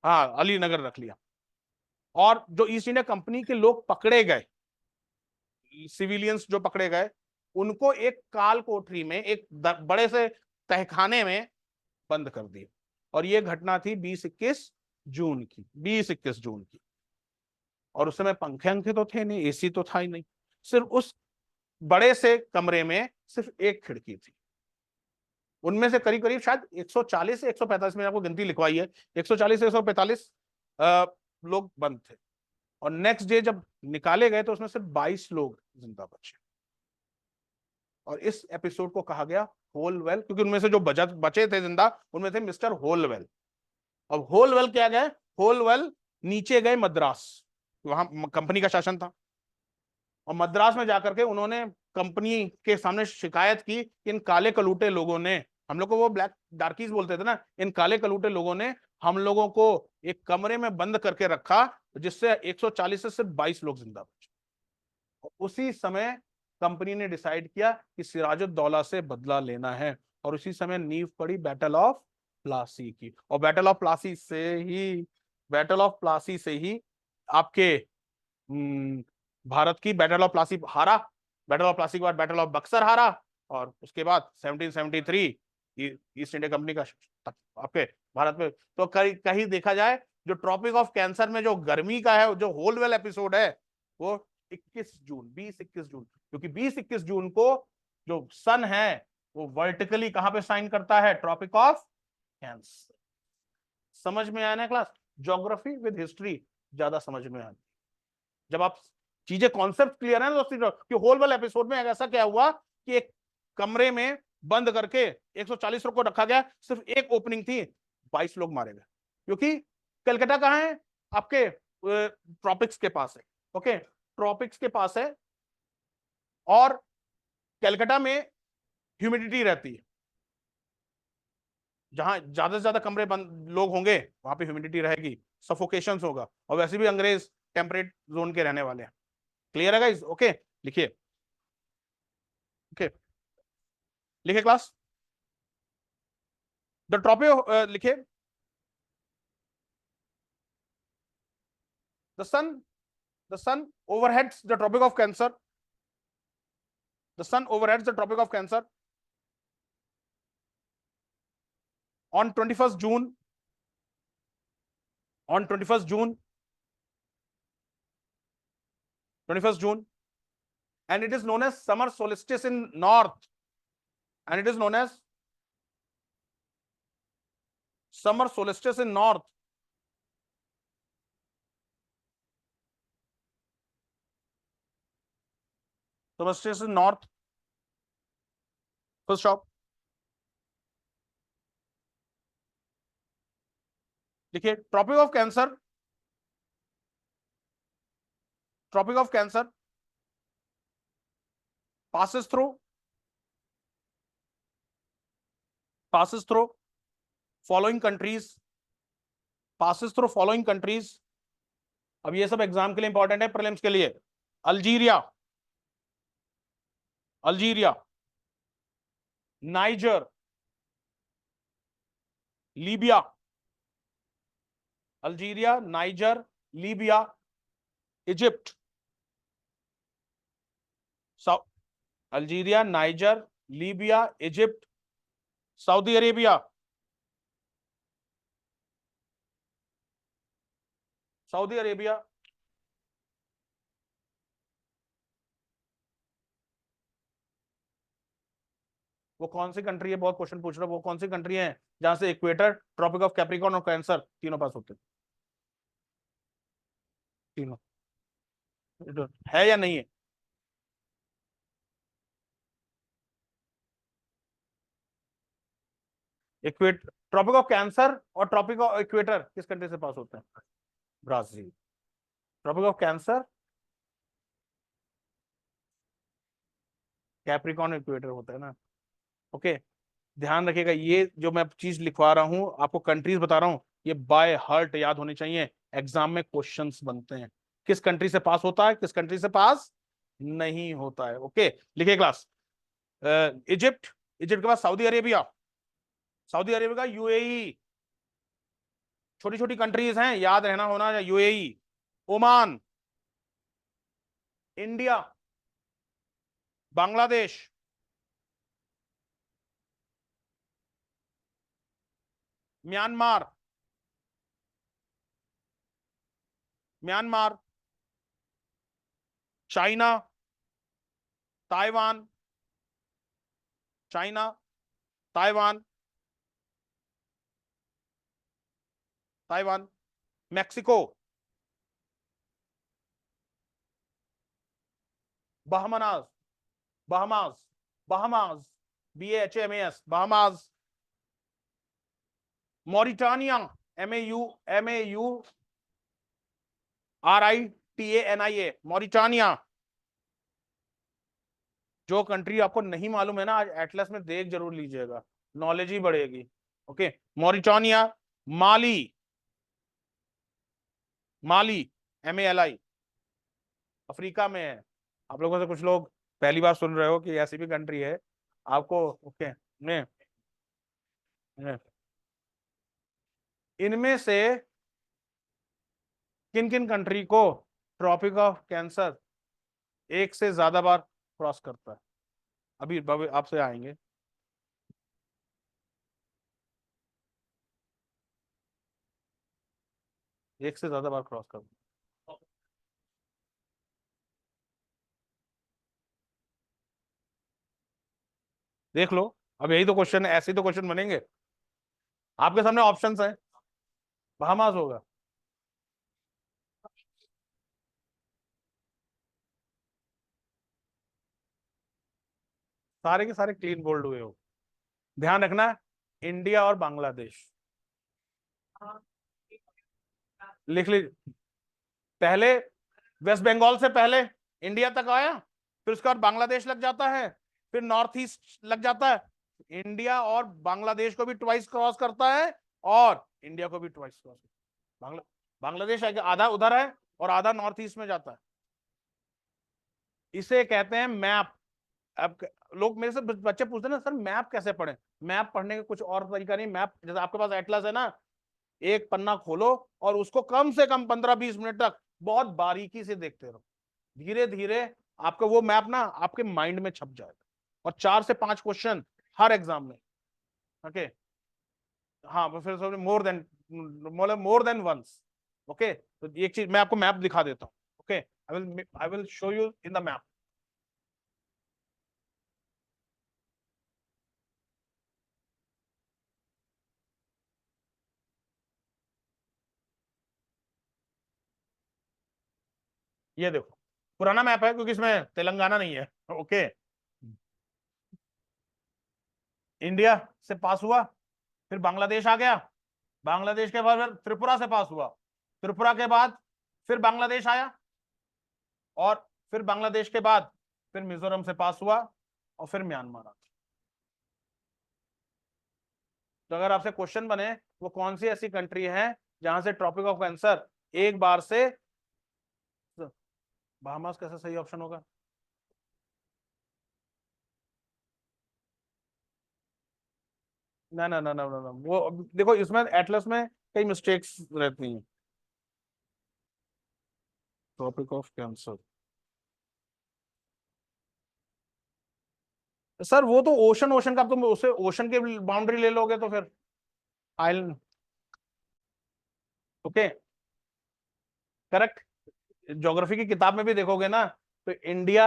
हाँ अली नगर रख लिया। और जो ईस्ट इंडिया कंपनी के लोग पकड़े गए, सिविलियंस जो पकड़े गए, उनको एक काल कोठरी में, एक बड़े से तहखाने में बंद कर दिया। और ये घटना थी 20-21 जून की, 20-21 जून की। और उस समय पंखे अंखे तो थे नहीं, एसी तो था ही नहीं, सिर्फ उस बड़े से कमरे में सिर्फ एक खिड़की थी। उनमें से करीब करीब शायद 140 से 145, मैंने आपको गिनती लिखवाई है, 140 से 145 लोग बंद थे। और नेक्स्ट डे जब निकाले गए तो उसमें सिर्फ 22 लोग जिंदा बचे। और इस एपिसोड को कहा गया होलवेल, क्योंकि उनमें से जो बचे थे जिंदा, उनमें थे मिस्टर होलवेल। अब होलवेल क्या गए, होलवेल नीचे गए मद्रास, वहां कंपनी का शासन था। और मद्रास में जाकर के उन्होंने कंपनी के सामने शिकायत की कि इन काले कलूटे लोगों ने, हम लोग को वो ब्लैक डार्कीज बोलते थे ना, इन काले कलूटे लोगों ने हम लोगों को एक कमरे में बंद करके रखा, जिससे 140 से सिर्फ 22 लोग जिंदा बचे। उसी समय कंपनी ने डिसाइड किया कि सिराजुद्दौला से बदला लेना है। और उसी समय नींव पड़ी बैटल ऑफ प्लासी की। और बैटल ऑफ प्लासी से ही आपके भारत की बैटल ऑफ प्लासी हारा। बैटल ऑफ प्लासी के बाद बैटल ऑफ बक्सर हारा। और उसके बाद 1773 ईस्ट इंडिया कंपनी का आपके भारत में। तो कहीं देखा जाए, जो ट्रॉपिक ऑफ कैंसर में जो गर्मी का है, जो होलवेल एपिसोड है, वो 20-21 जून, क्योंकि 20-21 जून को जो सन है वो वर्टिकली कहां पे साइन करता है, ट्रॉपिक ऑफ कैंसर। समझ में आया ना क्लास? ज्योग्राफी विद हिस्ट्री ज्यादा समझ में आती जब आप चीजें, कॉन्सेप्ट क्लियर है ना दोस्तों। कि होलवेल एपिसोड में ऐसा क्या हुआ कि एक कमरे में बंद करके 140 लोग को रखा गया, सिर्फ एक ओपनिंग थी, 22 लोग मारे गए। क्योंकि कलकत्ता कहां है, आपके ट्रॉपिक्स के पास है। ओके, ट्रॉपिक्स के पास है, और कलकत्ता में ह्यूमिडिटी रहती है। जहां ज्यादा से ज्यादा कमरे बंद लोग होंगे, वहां पे ह्यूमिडिटी रहेगी, सफोकेशन होगा। और वैसे भी अंग्रेज टेम्परेट जोन के रहने वाले हैं। क्लियर है गाइस? ओके, लिखिए। ओके, लिखिए क्लास। द ट्रॉपिक, लिखिए। The sun overheads the tropic of cancer. The sun overheads the tropic of cancer on 21st June. On 21st June, 21st June, and it is known as summer solstice in north. And it is known as summer solstice in north. Solstice in north. Full stop. देखिए, tropic of Cancer, tropic of Cancer passes through following countries. Passes through following countries. अब ये सब exam के लिए important है, prelims के लिए। Algeria, Algeria, niger, Libya, Algeria, niger, Libya, Egypt, Algeria, niger, Libya, Egypt, Saudi Arabia, Saudi Arabia, वो कौन सी कंट्री है, बहुत क्वेश्चन पूछ रहा है, वो कौन सी कंट्री है जहां से इक्वेटर, ट्रॉपिक ऑफ कैप्रिकॉर्न और कैंसर तीनों पास होते हैं? तीनों है या नहीं है? ट्रॉपिक ऑफ कैंसर और ट्रॉपिक ऑफ इक्वेटर किस कंट्री से पास होते हैं? Brazil. Tropic of Cancer, Capricorn, equator होता है ना। ओके, ध्यान रखिएगा, ये जो मैं चीज लिखवा रहा हूं, आपको कंट्रीज बता रहा हूं, ये बाय हार्ट याद होनी चाहिए। एग्जाम में क्वेश्चंस बनते हैं, किस कंट्री से पास होता है, किस कंट्री से पास नहीं होता है। ओके, लिखिए क्लास। इजिप्ट, इजिप्ट के बाद सऊदी अरेबिया, सऊदी अरेबिया का यूएई, छोटी छोटी कंट्रीज हैं, याद रहना होना, UAE. Oman, India, Bangladesh, Myanmar, Myanmar, China, Taiwan, China, Taiwan, Taiwan, Mexico, बहमास, बहमास, बहमास, BHMAS, बहमास, Mauritania, MAURITANIA, Mauritania. जो कंट्री आपको नहीं मालूम है ना, आज एटलस में देख जरूर लीजिएगा, नॉलेज ही बढ़ेगी। ओके, मॉरिटानिया, माली, माली, MALI, अफ्रीका में है। आप लोगों से कुछ लोग पहली बार सुन रहे हो कि ऐसी भी कंट्री है आपको। ओके, ने इनमें से किन किन कंट्री को ट्रॉपिक ऑफ कैंसर एक से ज्यादा बार क्रॉस करता है? अभी आपसे आएंगे। एक से ज्यादा बार क्रॉस करता है, देख लो। अब यही तो क्वेश्चन है, ऐसे ही तो क्वेश्चन बनेंगे। आपके सामने ऑप्शंस है। बहामास होगा, सारे के सारे क्लीन बोल्ड हुए हो। ध्यान रखना, इंडिया और बांग्लादेश। लिख लीजिए। पहले वेस्ट बंगाल से पहले इंडिया तक आया, फिर उसके बाद बांग्लादेश लग जाता है, फिर नॉर्थ ईस्ट लग जाता है। इंडिया और बांग्लादेश को भी ट्वाइस क्रॉस करता है, और इंडिया को भी ट्वाइस क्रॉस। बांग्लादेश आधा उधर है और आधा नॉर्थ ईस्ट में जाता है। इसे कहते हैं मैप। अब लोग मेरे से बच्चे पूछते हैं ना, सर मैप कैसे पढ़े? मैप पढ़ने का कुछ और तरीका नहीं। मैप जैसे आपके पास एटलस है ना, एक पन्ना खोलो और उसको कम से कम 15-20 मिनट तक बहुत बारीकी से देखते रहो। धीरे धीरे आपका वो मैप ना आपके माइंड में छप जाएगा। और 4 से 5 क्वेश्चन हर एग्जाम में। ओके, हाँ, फिर मोर देन वंस। ओके, तो एक चीज मैं आपको मैप दिखा देता हूँ। Okay, I will show you in the map. ये देखो, पुराना मैप है क्योंकि इसमें तेलंगाना नहीं है। ओके, इंडिया से पास हुआ, फिर बांग्लादेश आ गया, बांग्लादेश के बाद फिर त्रिपुरा से पास हुआ, त्रिपुरा के बाद फिर बांग्लादेश आया, और फिर बांग्लादेश के बाद फिर मिजोरम से पास हुआ, और फिर म्यांमार आ गया। तो अगर आपसे क्वेश्चन बने वो कौन सी ऐसी कंट्री है जहां से ट्रॉपिक ऑफ कैंसर एक बार से, बहामास कैसे सही ऑप्शन होगा? ना ना ना ना ना ना, वो देखो इसमें एटलस में कई मिस्टेक्स रहती हैं। ट्रॉपिक ऑफ कैंसर, सर वो तो ओशन, ओशन का तुम उसे ओशन के बाउंड्री ले लोगे तो फिर आइलैंड। Okay, correct. ज्योग्राफी की किताब में भी देखोगे ना, तो इंडिया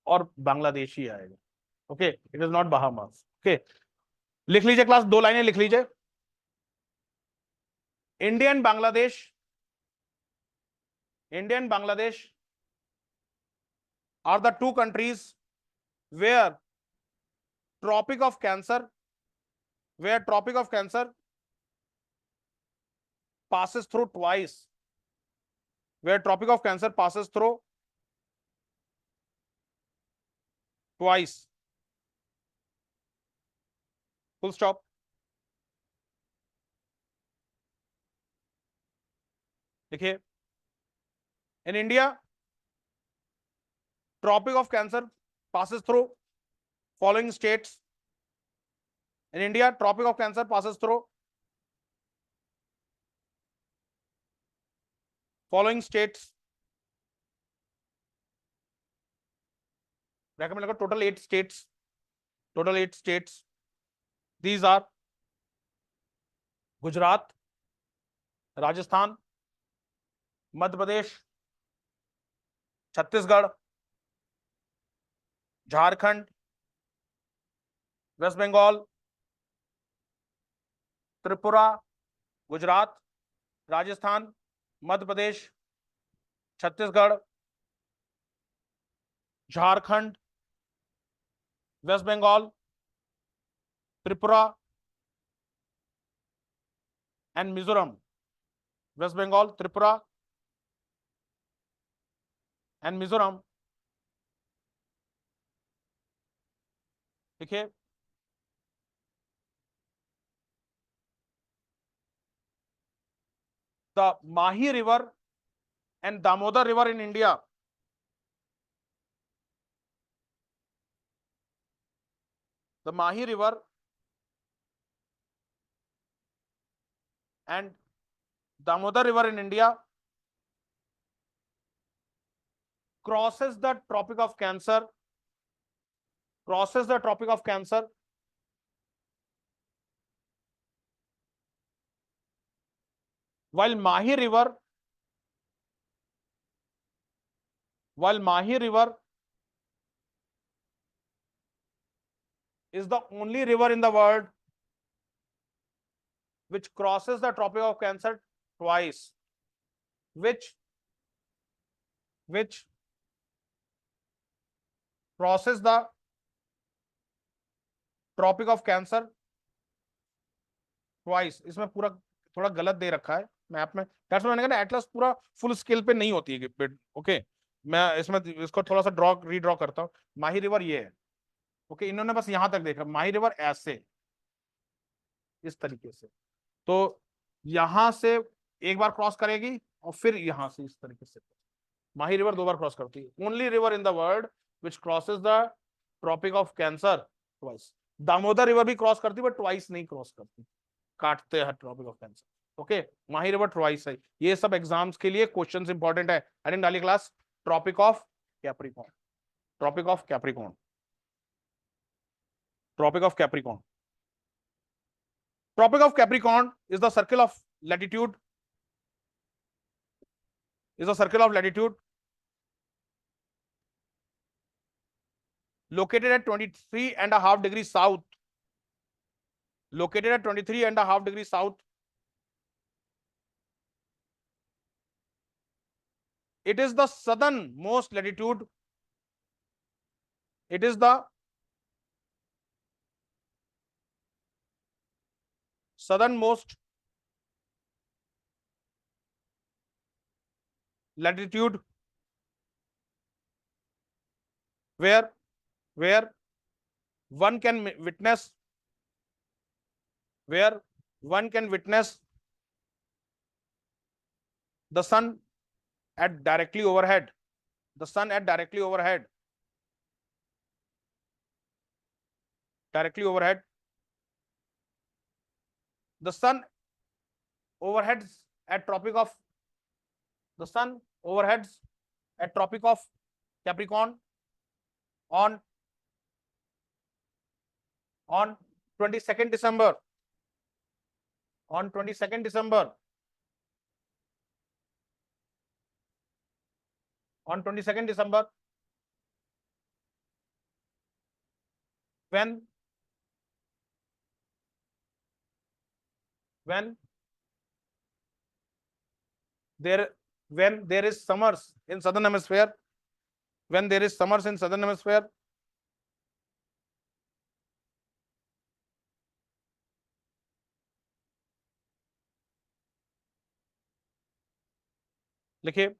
और बांग्लादेश ही आएगा। Okay, it is not Bahamas. Okay, लिख लीजिए क्लास, 2 लाइनें लिख लीजिए। India and Bangladesh, India and Bangladesh are the two countries where tropic of cancer, where tropic of cancer passes through twice, where tropic of cancer passes through twice, full stop। देखिए, in India tropic of cancer passes through following states। in India tropic of cancer passes through following states: bracket में लगा total 8 states, total 8 states, these are Gujarat, Rajasthan, Madhya Pradesh, Chhattisgarh, Jharkhand, West Bengal, Tripura, Gujarat, Rajasthan, Madhya Pradesh, Chhattisgarh, Jharkhand, West Bengal, Tripura and Mizoram, West Bengal, Tripura and Mizoram. देखिए the Mahi river and Damodar river in India, the Mahi river and Damodar river in India crosses the Tropic of Cancer, crosses the Tropic of Cancer while Mahi river is the only river in the world which crosses the Tropic of Cancer twice, which crosses the Tropic of Cancer twice। इसमें पूरा थोड़ा गलत दे रखा है map में, that's मैंने कहा Atlas पूरा फुल स्केल पे नहीं होती है। ओके मैं इसमें इसको थोड़ा सा रीड्रॉ करता हूँ। माही रिवर ये है, ओके इन्होंने बस यहां तक देखा, माही रिवर ऐसे इस तरीके से, तो यहां से एक बार क्रॉस करेगी और फिर यहां से इस तरीके से। माही रिवर 2 बार क्रॉस करती है, only river in the world which crosses the tropic of Cancer twice. Damodar river भी क्रॉस करती है बट ट्वाइस नहीं क्रॉस करती, काटते हैं tropic of Cancer. Okay Mahi river twice है। ये सब एग्जाम्स के लिए क्वेश्चंस इंपॉर्टेंट है। आई डाली class tropic of Capricorn, tropic of Capricorn, tropic of Capricorn. Tropic of Capricorn is the circle of latitude, located at 23.5 degrees south, located at 23.5 degrees south. It is the southernmost latitude, it is the southernmost latitude where one can witness the sun at directly overhead, the sun at directly overhead, the sun overheads at tropic of Capricorn on 22nd December, on 22nd December, when there is summers in southern hemisphere, लिखिए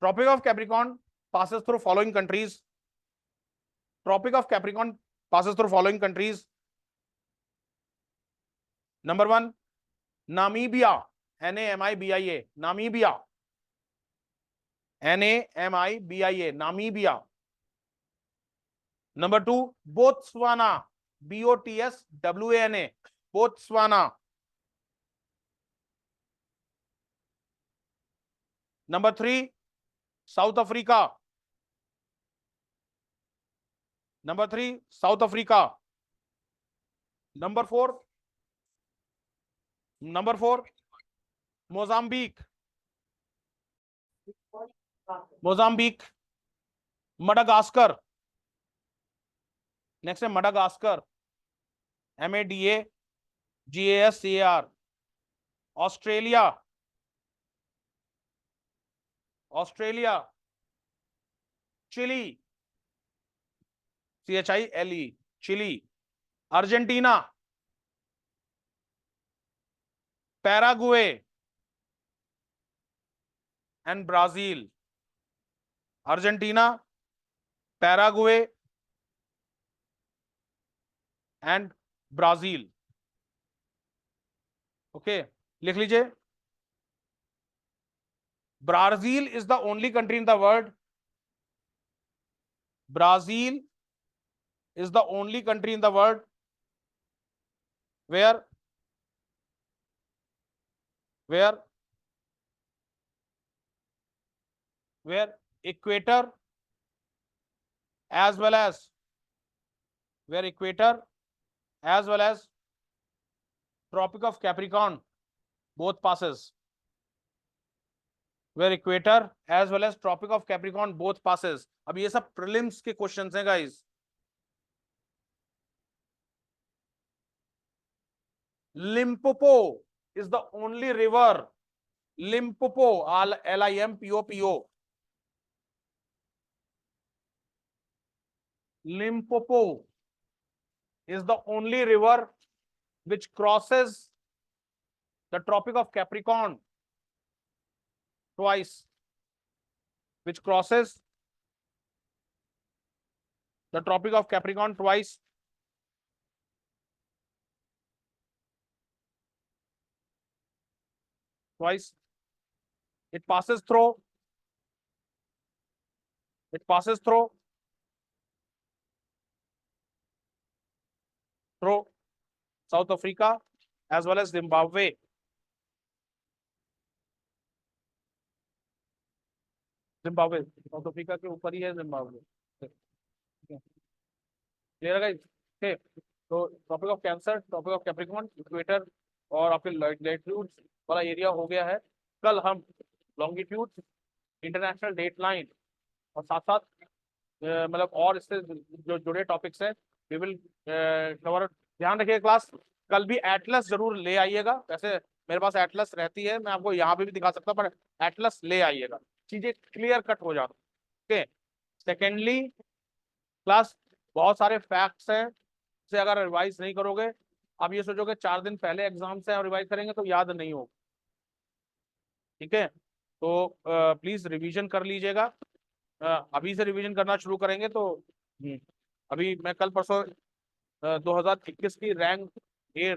Tropic of Capricorn passes through following countries. Tropic of Capricorn passes through following countries. Number 1, Namibia, Namibia, Namibia, Namibia, Namibia. Number 2, Botswana, Botswana, Botswana. Number 3, South Africa, number 3 South Africa, number 4 Mozambique, Mozambique, Madagascar, next है Madagascar, MADAGASCAR, Australia, Australia, Chile, CHILE, Chile, Argentina, Paraguay and Brazil, Argentina, Paraguay and Brazil. Okay, लिख लीजिए। Brazil is the only country in the world, Brazil is the only country in the world where equator as well as Tropic of Capricorn both passes, where equator as well as Tropic of Capricorn both passes। अब ये सब prelims के questions हैं guys. Limpopo is the only river, Limpopo, LIMPOPO, Limpopo is the only river which crosses the Tropic of Capricorn twice, which crosses the Tropic of Capricorn twice, it passes through South Africa as well as Zimbabwe। South Africa के ऊपर ही है Zimbabwe. Clear है guys? Okay, तो tropic of Cancer, tropic of Capricorn, equator और आपके latitude वाला area हो गया है। कल हम लॉन्गिट्यूड, इंटरनेशनल डेट लाइन और साथ साथ मतलब और इससे जो जुड़े टॉपिक्स हैं वी विल कवर। ध्यान रखिए क्लास, कल भी एटलस जरूर ले आइएगा। वैसे मेरे पास एटलस रहती है, मैं आपको यहाँ पे भी दिखा सकता हूँ, पर एटलस ले आइएगा, चीजें क्लियर कट हो जाती। ओके, सेकेंडली क्लास बहुत सारे फैक्ट्स हैं से अगर रिवाइज नहीं करोगे, आप ये सोचोगे 4 दिन पहले एग्जाम से और रिवाइज करेंगे तो याद नहीं होगा। ठीक है, तो प्लीज रिवीजन कर लीजिएगा। अभी से रिवीजन करना शुरू करेंगे तो अभी मैं कल परसों 2021 की रैंक एयर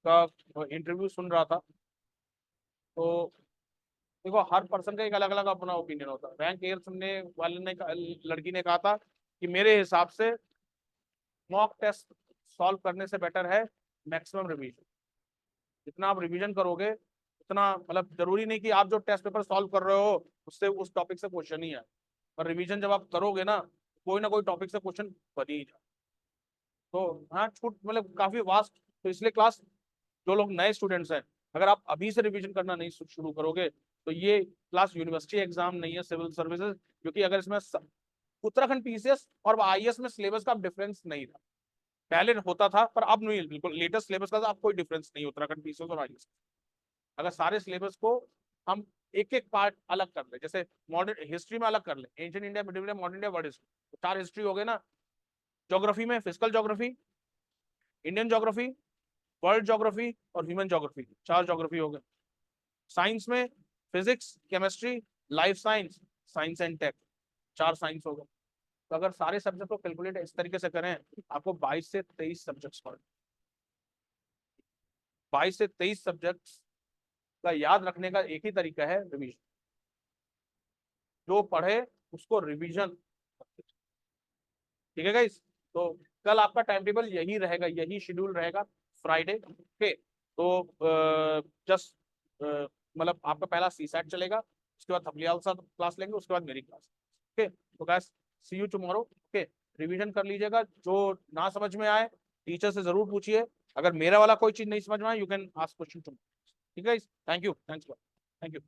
का इंटरव्यू सुन रहा था, तो देखो हर पर्सन का एक अलग अलग अपना ओपिनियन होता है। रैंक एयर सुनने वाले ने लड़की ने कहा था कि मेरे हिसाब से मॉक टेस्ट सॉल्व करने से बेटर है मैक्सिमम रिवीजन। जितना आप रिवीजन करोगे उतना, मतलब जरूरी नहीं कि आप जो टेस्ट पेपर सॉल्व कर रहे हो उससे उस टॉपिक से क्वेश्चन ही है, पर रिवीजन जब आप करोगे ना कोई टॉपिक से क्वेश्चन बन ही जाए। तो हाँ, छूट मतलब काफी वास्ट। तो इसलिए क्लास जो लोग नए स्टूडेंट्स हैं, अगर आप अभी से रिवीजन करना नहीं शुरू करोगे तो ये क्लास यूनिवर्सिटी एग्जाम नहीं है, सिविल सर्विसेज। क्योंकि अगर इसमें उत्तराखंड PCS और IAS में सिलेबस का डिफरेंस नहीं था, पहले होता था पर अब नहीं, बिल्कुल लेटेस्ट सिलेबस का तो अब कोई डिफरेंस नहीं उत्तराखंड PCS और IAS। अगर सारे सिलेबस को हम एक एक पार्ट अलग कर ले, जैसे मॉडर्न हिस्ट्री में अलग कर ले, ancient India, middle India, modern India, world history, तो 4 हिस्ट्री हो गए ना। ज्योग्राफी में physical geography, Indian geography, world geography और ह्यूमन ज्योग्राफी, 4 ज्योग्राफी हो गए। साइंस में physics, chemistry, life science, science and tech, 4 science हो गए। तो अगर सारे सब्जेक्ट को कैलकुलेट इस तरीके से करें, आपको 22 से 23 सब्जेक्ट्स पढ़े। 22 से 23 सब्जेक्ट्स का याद रखने का एक ही तरीका है, रिवीजन। जो पढ़े उसको रिवीजन। ठीक है गाइस? तो कल आपका टाइम टेबल यही रहेगा, यही शेड्यूल रहेगा फ्राइडे। ओके, तो जस्ट मतलब आपका पहला CSAT चलेगा, उसके बाद थपलियाल सर क्लास लेंगे, उसके बाद मेरी क्लास। ओके, तो guys see you tomorrow. Okay, revision कर लीजिएगा, जो ना समझ में आए टीचर से जरूर पूछिए, अगर मेरा वाला कोई चीज नहीं समझ में आए you can ask question too. ठीक है, thank you, thanks, thank you.